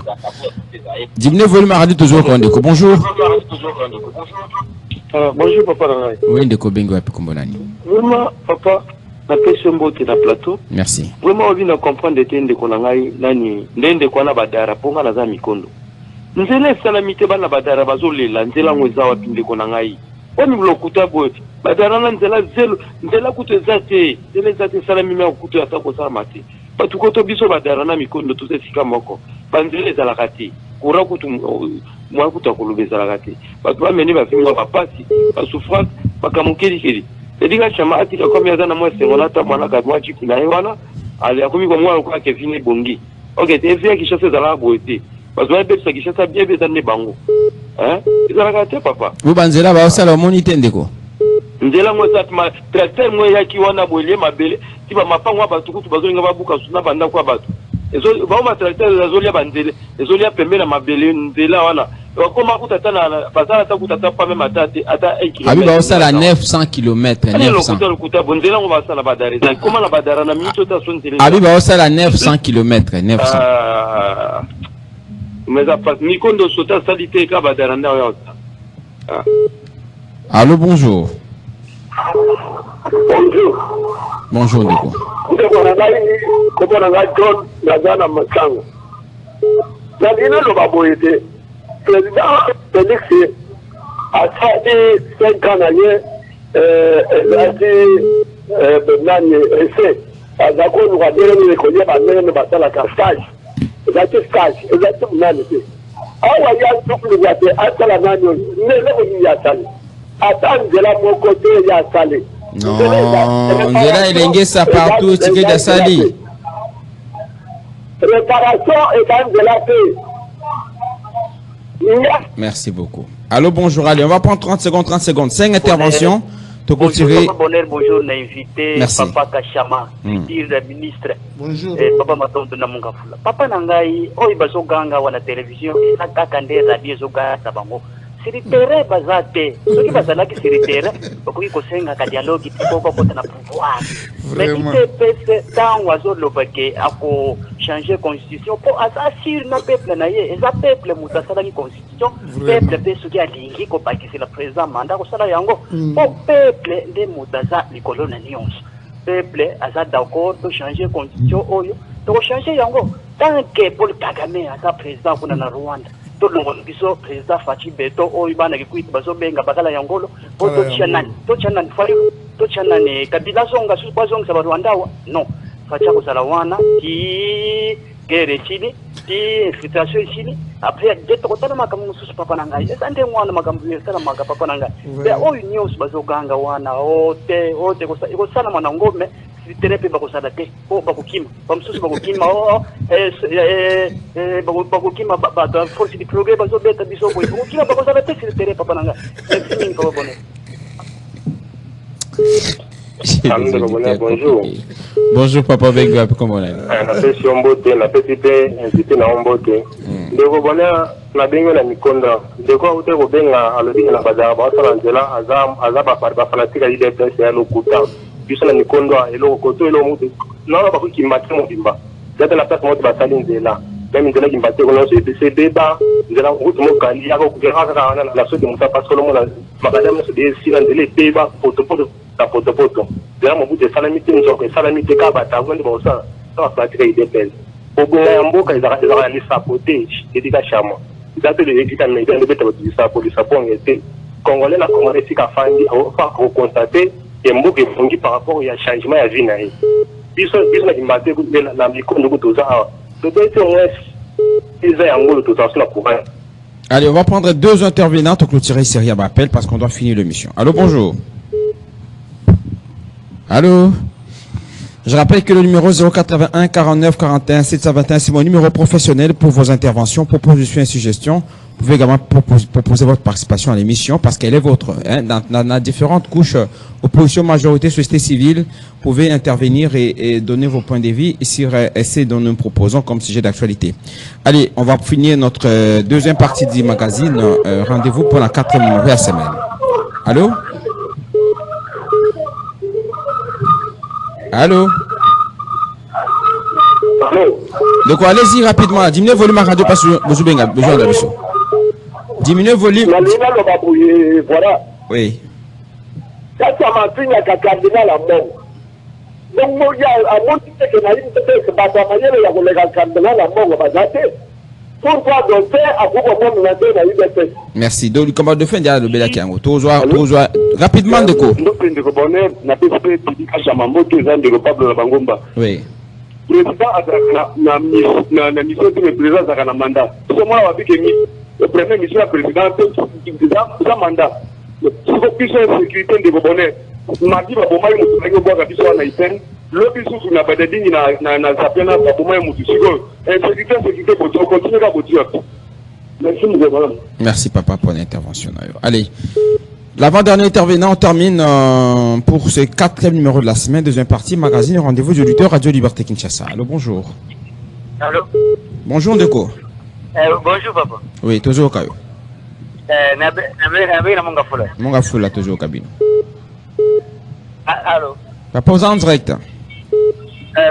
Dis-moi, volume à radio toujours, Kondeko. Bonjour. Bonjour, papa. Oui, Ndeko Bengo, et puis Kombonani. Vraiment, papa. Na question mbote na plateau. Merci. Vraiment envie de comprendre de ndeko na ngai nani ndende kwa na badara ponga na za mikondo. Nzela salamite bana badara bazolela nzela ngweza wapi ndeko na ngai. Wani blokuta boy. Badara na nzela zelo nzela kutu zate. Nzela zate salami me kutu atako sa mate. Batu koto biso badara na mikondo tuze sika moko. Banzela za lakati. Kura kutu mwa kutu akolobeza lakati. Batu ba meni ba finga ba pasi, ba souffrance, ba kamukeli keli. Edika chama atika kwa miaza na mwese ngolata mwana kadwa chiki na hewana ali akumi kwa mwana kwa Kevin Bongi. Okay, tevia kishasa za labo ete. Bazwa bepsa kishasa bien beza ne bango. Izalaka te papa. Ubanzela ba osala monite ndeko. Ndela mwesa tma tracteur mwe yaki wana bolie mabele. Tiba mapangwa batukutu bazolinga babuka suna banda kwa batu. Ezo ba ma tracteur azolia banzele. Ezolia pembela mabele ndela wana. Comment vous t'attendez à passer à ta pas même à ta 1 km. Abi ba osala 900 km 900. Comment la badara na minute ta son télé. Abi ba osala 900 km 900. Mais à pas Mikondo sota salité ka badara na yota. Allô, bonjour. Bonjour. Bonjour Ndeko. Ndeko na ngai ko na ngai John na jana masango. Na dina lo baboyete. Président Félix a fait 5 ans années, il a dit, Benani, essai. À Zako, nous avons dit, nous avons dit, la stage. Il a dit stage, il a dit, Benani. Ah, il y a un truc, il a dit, attends la nani, il y a salé. Attends, de là, mon côté, il y a salé. Non, Ndela, il ça partout, tu fais de sali. Réparation est quand même de la paix. Merci beaucoup. Allô, bonjour. Allez, on va prendre 30 secondes. 5 interventions. Bonjour, bonjour, l'invité, Papa Kachama, le ministre. Bonjour. Papa Matondo Namungafula. Papa Nangai, Oibazo Ganga, ou la télévision, et Nakakande, Radio Zoga, Tabango. C'est le terrain basé. Ce qui va s'en aller, c'est le terrain. Pour qu'il y ait un dialogue qui peut être pouvoir. Mais qui peut tant oiseau le paquet à changer la constitution pour assurer notre peuple naïe. Et ça peuple mutasala la constitution. Peuple peut se dire lingi ko paquet c'est le président mandat ko sala yango. Pour peuple de mutasa likolo na nyons. Peuple asa d'accord pour changer la constitution oyo. Donc changer yango. Tant que Paul Kagame asa président kuna na Rwanda. Tout le monde biso président Fachi Beto o ibana kikuita bazo benga bakala yangolo po to chanani fari to chanani kabila zonga su bazonga sa Rwanda non facha ko salawana ki gere chini ki infiltration chini après jeto kotana makamu susu papa nanga ende mwana makambu yesala maka papa nanga be o news bazo ganga wana ote ko sana mwana ngome terepe bakosala te po bakokima bamsusu bakokima bakokima bato force de progrès bazobeta biso boye bakokima bakosala te sur terrain papa nanga merci mingi papa bonjour. Bonjour papa Bengo, comment on est? Na pesi ombote na pesi pe invité na ombote. Ndeko bona na bengo na mikonda. Ndeko ute ko benga alobi na bazara ba sala nzela azam ba fanatika ide pesi ya lokuta. Biso na mikondo eloko koto elo mutu. Na ba ko kimate mo bimba. Data na place mo ba sali nzela. Même nzela kimbate ko no se débat nzela mutu mo kali ya ko kera kana na la so de muta parce que lo mo na makadam so de sila nzela peba poto nzela mo butu salamite nzoko salamite ka bata ko ndi ba osala na pratique ide pesi. Obo ya mboka ezaka li sapoter edika chama. Data de edika me de beta ba sapoter ngete. Congolais na Congolais sika fandi au fa ko constater et mboka efungi par rapport ya changement ya vie na ye. Biso na kimbate ko na mikondo ko toza awa. Peut-être on est allez, on va prendre 2 intervenants pour clôturer série à appel parce qu'on doit finir l'émission. Allô, bonjour. Allô. Je rappelle que le numéro 081 49 41 721, c'est mon numéro professionnel pour vos interventions, propositions et suggestions. Vous pouvez également proposer votre participation à l'émission parce qu'elle est vôtre. Hein. Dans différentes couches, opposition, majorité, société civile, vous pouvez intervenir et donner vos points de vue sur ce dont nous proposons comme sujet d'actualité. Allez, on va finir notre deuxième partie du magazine. Rendez-vous pour la 4e numéro de la semaine. Allô? Allô? Donc allez-y rapidement. Diminuez le volume à radio parce que vous avez besoin de la mission. Diminuez le volume. Voilà. Oui. Ça m'a fait un cardinal à mort. Donc, moi, il y a un monde qui fait que c'est pas ta manière de un cardinal à mort, on va dater. Pourquoi donc faire à beaucoup de monde dans la liberté? Merci. Donc, comment de faire le Bélakiango? Rapidement, de quoi? Oui. Président na mission de président à mandat. Ce moi le premier mission président ça mandat. Pour plus sécurité de bonheur. Mardi ba bomba mutu boka biso na iten. Lobi susu na badadini na sapena ba bomba mutu sigo. Sécurité pour continuer à boutir. Merci monsieur. Merci papa pour l'intervention. Allez. L'avant-dernier intervenant, on termine pour ce 4e numéro de la semaine, deuxième partie, magazine Rendez-vous du lutteur Radio Liberté Kinshasa. Allô, bonjour. Allô. Bonjour, Ndeko. Bonjour, papa. Oui, toujours au caillou. Monga Fula, toujours au cabine. Allô. Papa, vous en direct.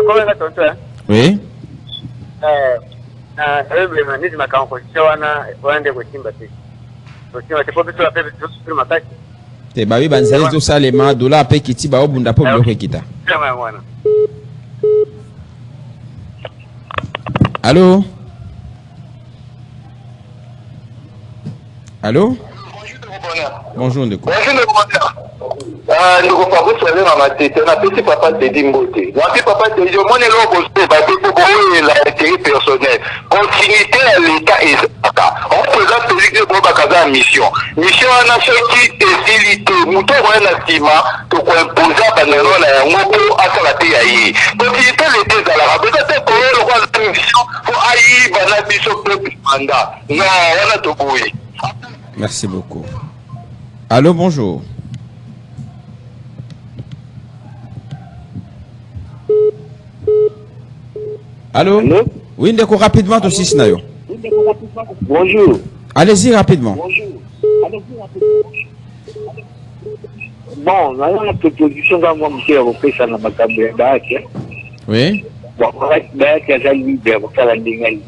Comment va-t-on, toi? Oui. Te bawi banzali to salema dola pe kiti ba obunda po bloko kita. Allô? Allô? Bonjour Ndeko. Nous pas vous soyez dans ma tête, on a petit papa de Dimboté. Moi, papa de Dieu, mon élo posté, bah, c'est pour l'intérêt personnel. Continuité à l'État et ça. On présente celui qui est pour la mission. Mission en a sorti des filités. Nous avons un estimant pour imposer à Banano, un mot à sa TAI. Continuité l'État à la rabais, c'est pour le roi de la mission, pour aïe, Banana, mission, peuple, mandat. Non, on a tout bouillé. Merci beaucoup. Allô, bonjour. Allô? Oui, Ndeko, rapidement, aussi, Sinayo. Bonjour. Allez-y rapidement. Bon, on a une proposition dans mon monsieur européen, ça n'a pas de bac. Oui. Bon, bac, il y a une idée, pour faire la ligne,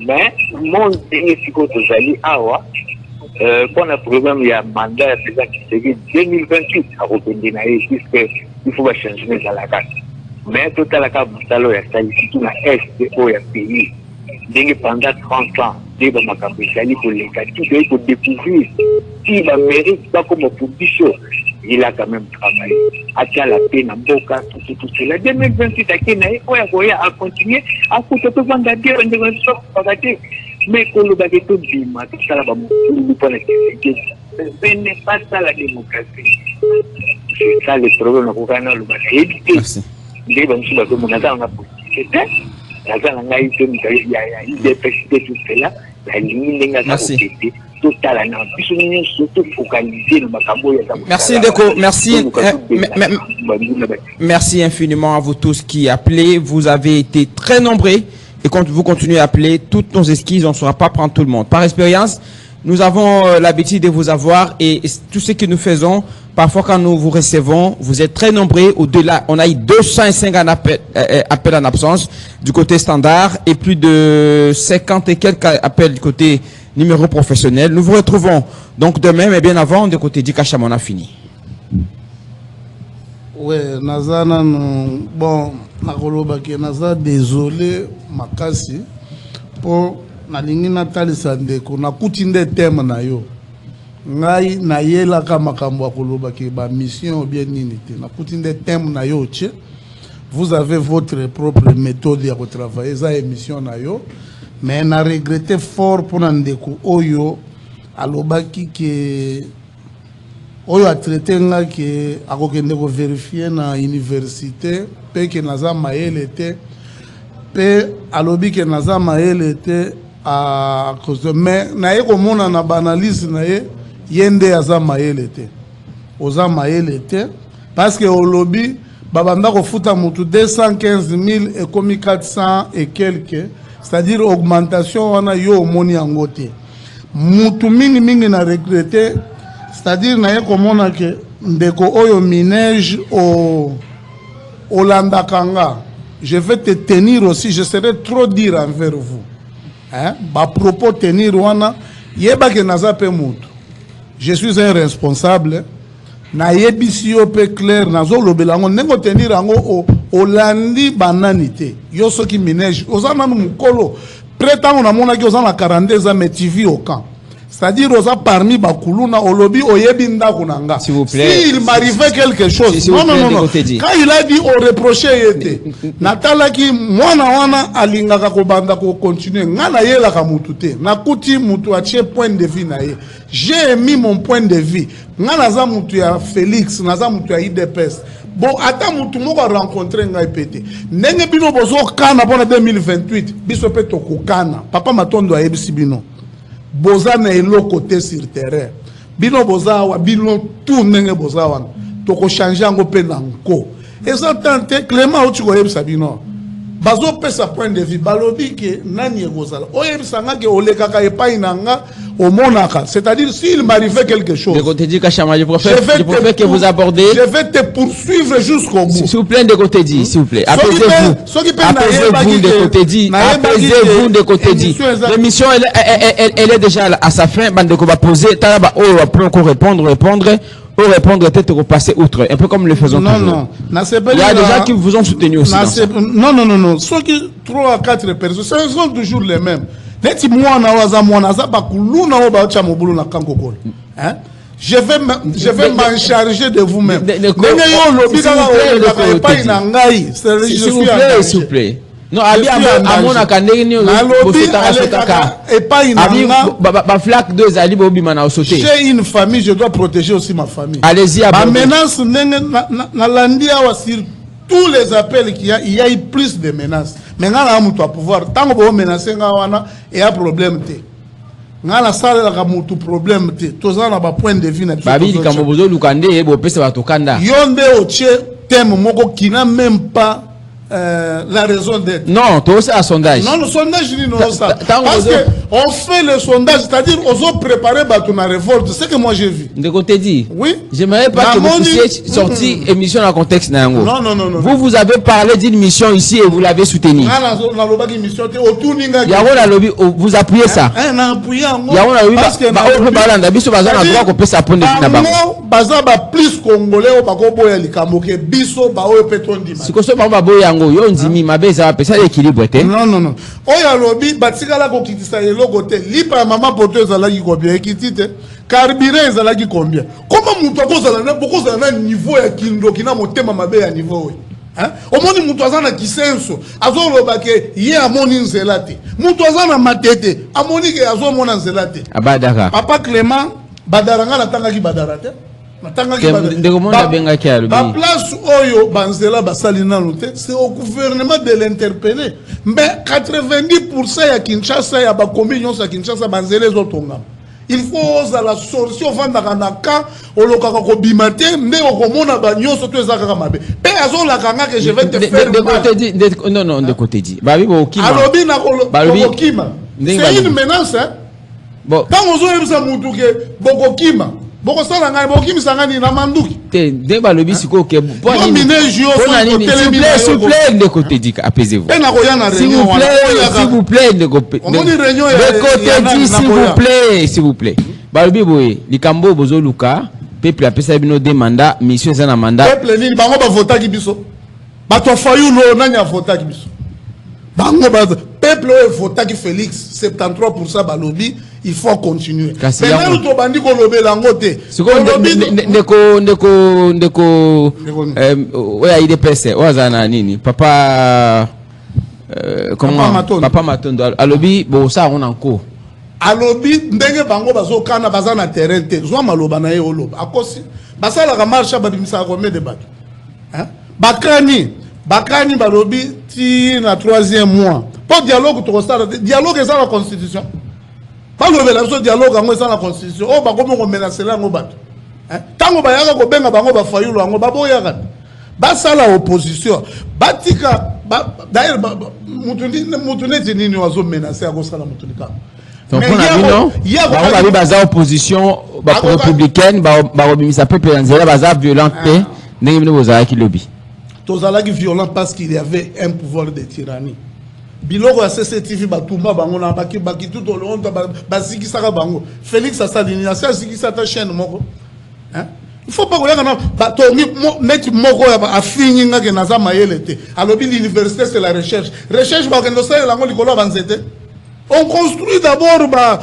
mais mon dernier psychote, j'allais avoir, pour le problème, il y a un mandat qui serait 2028 à reprendre, puisqu'il faut changer dans la carte. Mais tout à la carte, il y a surtout la SDO et pays. Pendant 30 ans, il y a pour les cas, pour découvrir s'il mérite pas comme opposition. Il a quand même travaillé. À la peine, en boca, tout cela. 2028, à continuer à coûter tout le monde à dire, mais qu'on le bague tout bima, tout ça là-bas, ce n'est pas ça la démocratie. C'est ça le problème, on va le bague. Les gens qui sont dans la politique, Merci Ndeko, merci infiniment à vous tous qui appelez. Vous avez été très nombreux et quand vous continuez à appeler, toutes nos esquisses, on ne saura pas prendre tout le monde. Par expérience, nous avons l'habitude de vous avoir et tout ce que nous faisons, parfois quand nous vous recevons, vous êtes très nombreux. Au-delà, on a eu 205 appels en absence du côté standard et plus de 50 et quelques appels du côté numéro professionnel. Nous vous retrouvons donc demain, mais bien avant, du côté d'Ikacham, on a fini. Oui, Nazana, bon, Naza, désolé, Makasi, pour nalingi natalisa ndeko nakutinde thème na yo ngai na yela ka makambo akoloba ke ba mission bien nini te nakutinde thème na yo tche vous avez votre propre méthode ya travailler za émission na yo mais na regretter fort pour ndeko oyo alobaki ke oyo a traité nga ke akokende ko vérifier na université pe ke naza mayele te pe alobi ke naza mayele te à cause de mais naye komona na banalise naye yende aza mayele te oza mayele te parce que au lobby babanda ko futa mutu 215 000 et comme 400 et quelques, c'est-à-dire augmentation wana yo moni yango te mutu mingi na regretter, c'est-à-dire naye komona ke ndeko oyo minage au Olanda Kanga, je vais te tenir aussi, je serai trop dur envers vous. Hein? Ba propos tenir wana, yeba ke naza pe mutu. Je suis un responsable. Na yebisi yo pe clair nazo lobelango nengo tenir ango Olandi bananité. Yo soki minage, ozana mukolo. Prétend na mona ki ozana 42 ans mais TV au camp. C'est-à-dire oza parmi bakuluna olobi oyebi ndako nanga. S'il vous plaît. S'il m'arrivait quelque chose. Non. Quand il a dit on reprochait yete. Natala ki mwana wana alingaka kobanda ko continuer. Ngana yela ka mutu te. Nakuti mutu atie point de vue na ye. J'ai mis mon point de vue. Ngana za mutu ya Félix, naza mutu ya IDPS. Bon, ata mutu moko rencontrer ngai pété. Ndenge bino bozo kana pona 2028. Biso pe to kokana. Papa Matondo ayebisi bino. Boza na elo côté sur terrain. Bino boza wa bino tout ndenge boza wana. To ko changer ngo pe nanko. Ezatante Clément o tiko yebisa bino. Bazo pesa point de vue balobi ke nani ekozala. O yebisa nga ke olekaka epai nanga au monaka. C'est-à-dire s'il m'arrivait quelque chose. De côté dit Kachama, je préfère que vous abordez. Je vais te poursuivre jusqu'au bout. S'il vous plaît de côté dit, s'il vous plaît. Apaisez-vous. Apaisez-vous de côté dit. Apaisez-vous de côté dit. L'émission elle est déjà à sa fin. Bandeko va poser. Talaba oh après encore répondre. Pour répondre, peut-être repasser outre, un peu comme le faisons toujours. Non. Il y a des gens qui vous ont soutenu aussi. Non. Ceux qui 3 à 4 personnes, ce sont toujours les mêmes. Je vais m'en charger de vous-même. S'il vous plaît. Non, abi amona kandeni flaque deux ali bobi mana sauter. J'ai une famille, je dois protéger aussi ma famille. Allez-y à menace na landia sur tous les appels qu'il y a eu plus de menaces. Mais ngala amutu a pouvoir tant que menacer ngawana et a problème te. Ngala sala la mutu problème te. Tozana ba point de vue na babi likambozo lukande ebo pesa batokanda. Yonde otie thème moko qui n'a même pas la raison d'être. Non, tu as un sondage. Non, le sondage n'est pas ça. Parce qu'on fait le sondage, c'est-à-dire on a préparé la révolte. C'est ce que moi j'ai vu. De côté dit. Oui. J'aimerais pas que vous puissiez sortir émission dans le contexte. Non. Vous avez parlé d'une mission ici et vous l'avez soutenue. Vous appuyez ça. Parce que yo nzimi mabeza pesa l'équilibre te. Non. Oya lobi batikala ko kitisa eloko te. Lipa mama poto ezalaki combien ekitite? Carburant ezalaki combien? Comment mutu akozala na bokozala na niveau ya kindo kina motema mabe ya niveau. Hein? Omoni mutu azana kisenso, azoloba ke ye amoni nzela te. Mutu azana matete, amoni ke azomona nzela te. Abadaka. Papa Clément badaranga na tangaki badarate. La place oyo banzela basali nanu te, c'est au gouvernement de l'interpeller. Mais 90% ya Kinshasa ya bakomi nyonso ya Kinshasa banzela ezotonga. Il faut la solution vandaka na ka olokaka ko bimate nde okomona ba nyonso to ezaka mabe. Pe azola kanga que je vais te faire de côté dit non de côté dit. Babi bokima. Alobi na bokima. C'est une menace hein. Bon. Quand on zo ebisa mutu ke bokokima. Boko sala ngai bokimi sangani na manduki te de balobi siko ke pour s'il vous plaît de côté dit apaisez-vous s'il vous plaît de côté dit s'il vous plaît balobi boye likambo bozo luka peuple apesa bino demanda mission za na mandat peuple nini bango ba vota ki biso bato fayulo nanya vota ki biso bango ba peuple o vota ki Félix 73% balobi il faut continuer. Mais là où tu bandis qu'on lobé l'angoté. Ndeko ouais il est passé. Ouazana nini. Papa comment Papa Matondo. Alobi bon ça on encore. Alobi ndenge bango bazo kana bazana terrain te. Zwa maloba na ye oloba. Akosi basala ka marche babimisa ko me débat. Hein? Bakani balobi ti na 3e mois. Pas dialogue to ça dialogue est dans la constitution. Pas le dialogue en dans la constitution. Oh ba comment on menacer là ngo bato. Hein? Tango ba yaka ko benga bango ba fayulu ngo ba boyaka. Ba sala opposition. Batika d'ailleurs mutuneti nini wazo menacer à sala mutunika. Donc on a vu non. On a vu baza opposition républicaine ba obimisa peuple nzela baza violente ndenge bino bozala ki lobby. Tozala ki violent parce qu'il y avait un pouvoir de tyrannie. Biloko ya CCTV batumba bango na baki tout au long basiki saka bango. Félix Assalini na siki sata chaîne moko. Hein? Il faut pas que les mettre moko a fini ngake na za mayele te. Alobi l'université c'est la recherche. Recherche ba kendo sa la ngoli kolo banzete. On construit d'abord ba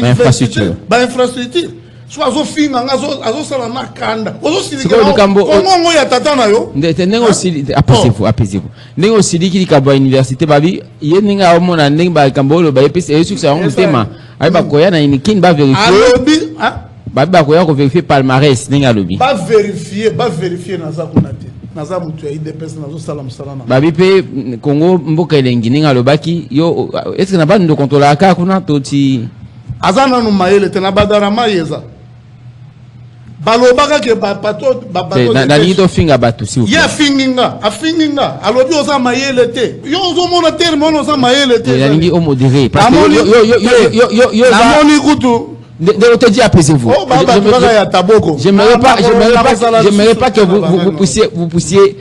infrastructure. Ba infrastructure. Soit zo finga azo sala na kanda. Ozo silika. Kongo ya tata na yo. Ndengo aussi apaisez-vous. Ndengo aussi ki ka université babi yeninga omona ndenge ba kambolo ba epese yesu ça on tema. Ai ba koya na inikin ba vérifier. Alobi ba koya ko vérifier palmarès ndenge lobi. Ba vérifier na za konate. Na za mutu ya IDPS na zo sala musala na. Babi pe Congo mboka elengi ndenge lobaki yo est-ce que na ba ndo contrôler aka kuna toti azana no mayele te na badara mayeza. Balobaka ke bato na nito finga bato si ya finginga afinginga alobi oza mayele te yo ozo mona terme oza mayele te ya ningi o modéré parce que yo namoni kutu de te dire apaisez-vous. J'aimerais pas que vous puissiez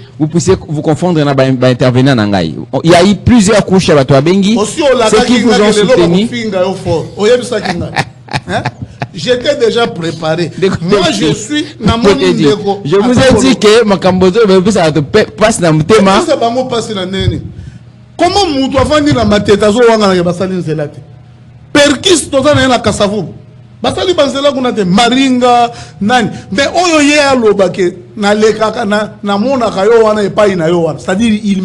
vous confondre na ba intervenir na ngai. Il y a eu plusieurs couches à bato bengi ceux qui vous ont soutenu. J'étais déjà préparé. Moi, je suis dans mon niveau. Je vous ai dit que ma cambozo passe dans le thème. Comment vous doit venir dans ma tête? Perkis, tu as un cassavou. Basali banzela kuna te maringa nani. Mais oyo ye aloba ke na lekaka na mona kayo wana epai na yo wana. C'est-à-dire il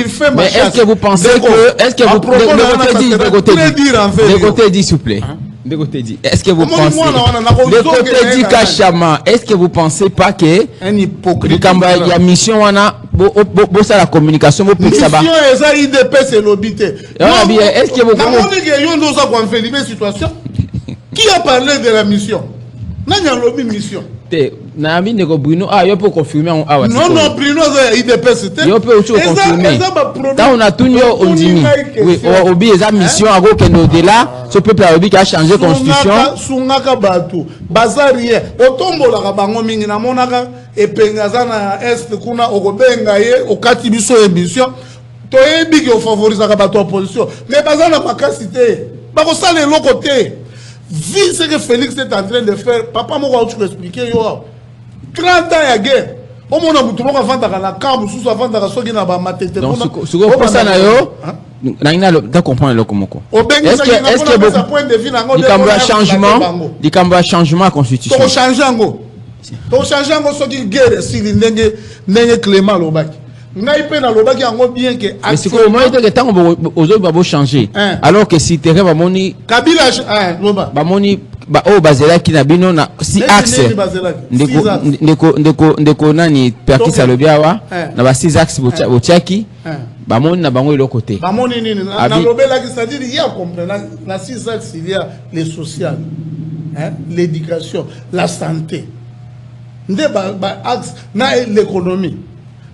fait ma chasse. Mais est-ce que vous pensez que de côté dit s'il vous plaît. De côté dit. Est-ce que vous pensez de côté dit Kachama, est-ce que vous pensez pas que un hypocrite il y a mission wana bo ça la communication bo mission eza IDPS et lobité. Est-ce que vous situation qui a parlé de la mission? Nanya lobby mission. Na ami nego Bruno yo peut confirmer non Bruno c'est IDPS yo peut aussi confirmer quand on a tout on dit oui obi eza mission a go kendo de là ce peuple a obi qui a changé constitution sungaka batu bazarie otombola ka bango mingi na monaka epengaza na est kuna okobenga ye okati biso émission to yebi ki ofavoriser ka batu opposition mais bazana makasité bako sala eloko te. Vu ce que Félix est en train de faire, papa m'a expliqué, 30 ans il y a guerre. Au moins, on a vendu la cam, sous avant de la sogie na ba matete. Donc, ce que vous na yo, na da comprendre le komoko. Est-ce que du cambo changement constitution. To changer ngo so ki guerre si ndenge Clément Lobaki. Ngai pe na lobaki yango bien que mais c'est comment était que tant ozo ba changer alors que si terrain ba moni Kabila loba ba moni ba o bazela ki na bino na si axe ndeko nani Perkis Alobiawa na ba 6 axes bochaki ba moni na bango ile côté ba moni nini na lobela ki c'est-à-dire il y a comprendre na 6 axes il y a les social l'éducation la santé nde ba axe na l'économie.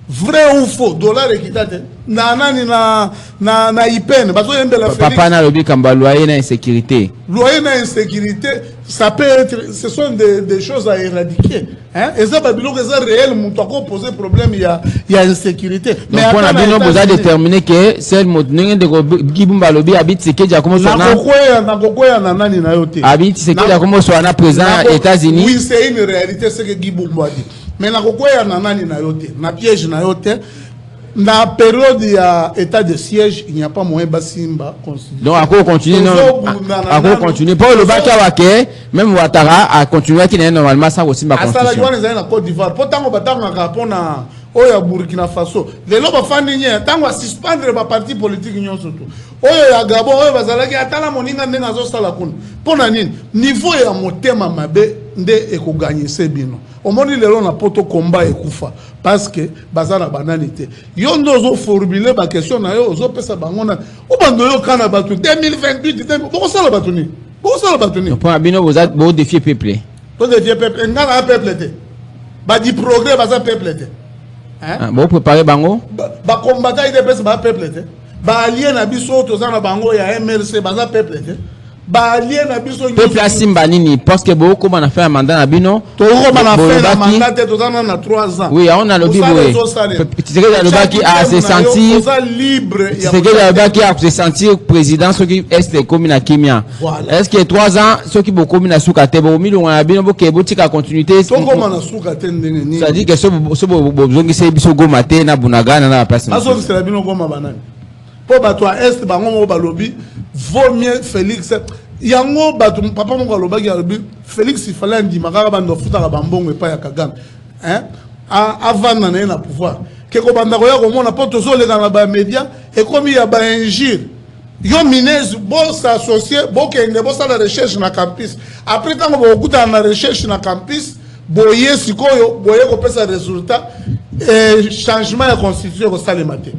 Vrai ou faux, dollar équitable. Na IPN, papa na lobi kamba loyer na insécurité. Loyer na insécurité, ça peut être, ce sont des choses à éradiquer. Hein? Et ça, babilo que ça réel, mon toco poser problème, il y a insécurité. Mais on a bien besoin de déterminer que c'est le mot de Gibumba lobi habite c'est que j'ai commencé à habite c'est que j'ai commencé à présent aux États-Unis. Oui, c'est une réalité, c'est que Gibumba dit. Mais na kokoya na nani na yote na piège na yote na période ya état de siège il n'y a pas moyen basimba constitution. Donc à quoi continuer non à quoi continuer pas le baka wake même Ouattara a continuer qui n'est normalement sans aussi ma constitution. Asala jwana na Côte d'Ivoire pourtant on batanga ka pona oya Burkina Faso lelo ba fandi nye tango suspendre ba parti politique nyon surtout oyo ya Gabon oyo bazalaki atala moninga ndenga zo sala kuna pona nini niveau ya motema mabe nde eko gagner sebino omoni lelo na poto combat ekufa parce que bazana bananité yo ndozo formuler ba question na yo ozo pesa bangona o bando yo kana batu 2028 boko sala batuni pour abino bo défier peuple to défier peuple ngana peuple te ba di progrès baza peuple te hein bo préparer bango ba combattant ide pesa ba peuple te ba allié na biso to zana bango ya MRC baza peuple te ba allié na biso peuple asimba nini parce que beaucoup on a fait un mandat na bino to on a fait un mandat te to zana na 3 ans oui on a le bibo c'est que le baki a se sentir libre c'est que le baki a se sentir président ce qui est les communes à Kimia est-ce que 3 ans ce qui beaucoup na suka te bo milongo na bino bo ke botika continuité to ko na suka te ndenge ni ça dit que so bo zongi se biso go maté na bunagana na place aso c'est la bino go mabanani po bato a est bango mo balobi vaut mieux Félix yango bato papa mo balobaki alobi Félix il fallait ndima kaka bando futaka bambongo epa ya Kagame hein avant na pouvoir ke ko banda ko ya ko mona po tozo le na ba média et comme il y a ba injure yo minez bo s'associer bo kende bo sala recherche na campus après tango bo kuta na recherche na campus boye sikoyo boye ko pesa résultat changement de constitution ko salema te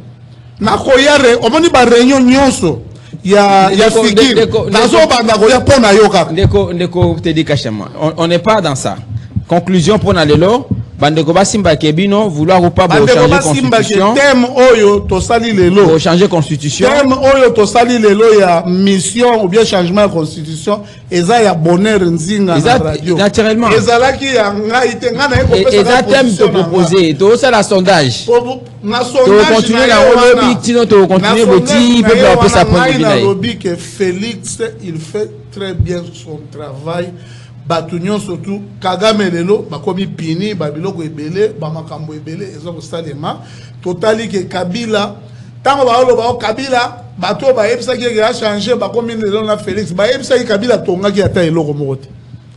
na koyare omoni ba réunion nyonso ya fikir nazo banda ko ya pona yo kaka ndeko te di kashama on n'est pas dans ça conclusion pour na lelo bandeko basimba kebino vouloir ou pas changer constitution thème oyo to sali lelo pour changer constitution thème oyo to sali lelo ya mission ou bien changement de constitution eza ya bonheur nzinga na radio naturellement ezalaki ya ngai te ngana eko pesa et thème te proposer to ça la sondage na sondage to continuer la lobby tino to continuer boti peuple a pesa point de vue na lobby que Félix il fait très bien son travail Batunion surtout Kagame lelo bakomi pini babiloko ebele bamakambo ebele ezo salema totali ke Kabila tango baolo ba Kabila bato ba yebisa ki a changer bakomi lelo na Félix ba yebisa ki Kabila tongaki ata eloko mokote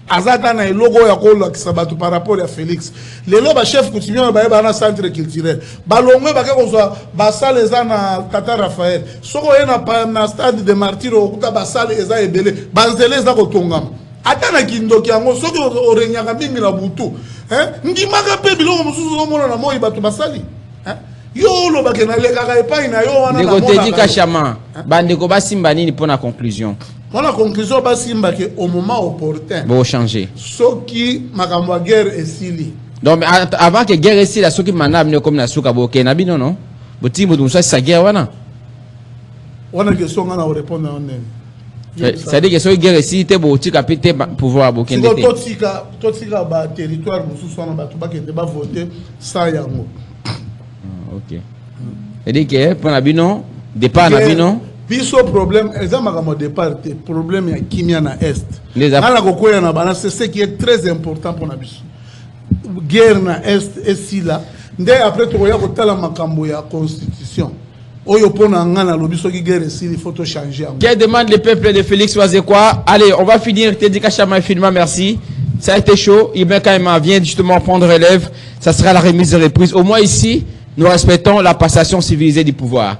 azata na eloko ya ko lakisa bato par rapport à Félix lelo ba chef coutumier ba yeba na centre culturel balongwe ba ke kozwa ba salle eza na Tata Raphaël soko yena na stade de Martyrs okuta ba salle eza ebele ba nzele eza kotongama atana kindoki yango soki orenyaka mingi na butu ndimaka pe biloko mosusu omona na moi bato basali yo lobake na lekaka epai na yo wana ndeko te di kashama bandeko basimba nini pour la conclusion basimba ke au moment opportun bon changer soki makambo ya guerre esili donc avant que guerre esili la soki manable comme na suka boke na bino non botimbo dumusa sa guerre wana question ngana o répondre on c'est-à-dire que si guerre ici te bo tika pété pouvoir bokende te totika ba territoire mususu na bato bakende ba voter ça yango OK c'est-à-dire que pour na bino départ na bino biso problème ezama comme départ te problème ya kimia na est ala kokoya na bana c'est ce qui est très important pour na biso guerre na est et si là ndé après to ya kotala makambo ya constitution. Il faut changer. Quelle demande le peuple de Félix Wazekwa? Allez, on va finir. Teddy Kashama finalement, merci. Ça a été chaud. Ibn Kaima vient justement prendre relève. Ça sera la remise de reprise. Au moins ici, nous respectons la passation civilisée du pouvoir.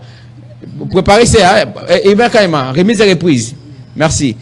Vous préparez ça. Ibn Kaima, remise de reprise. Merci.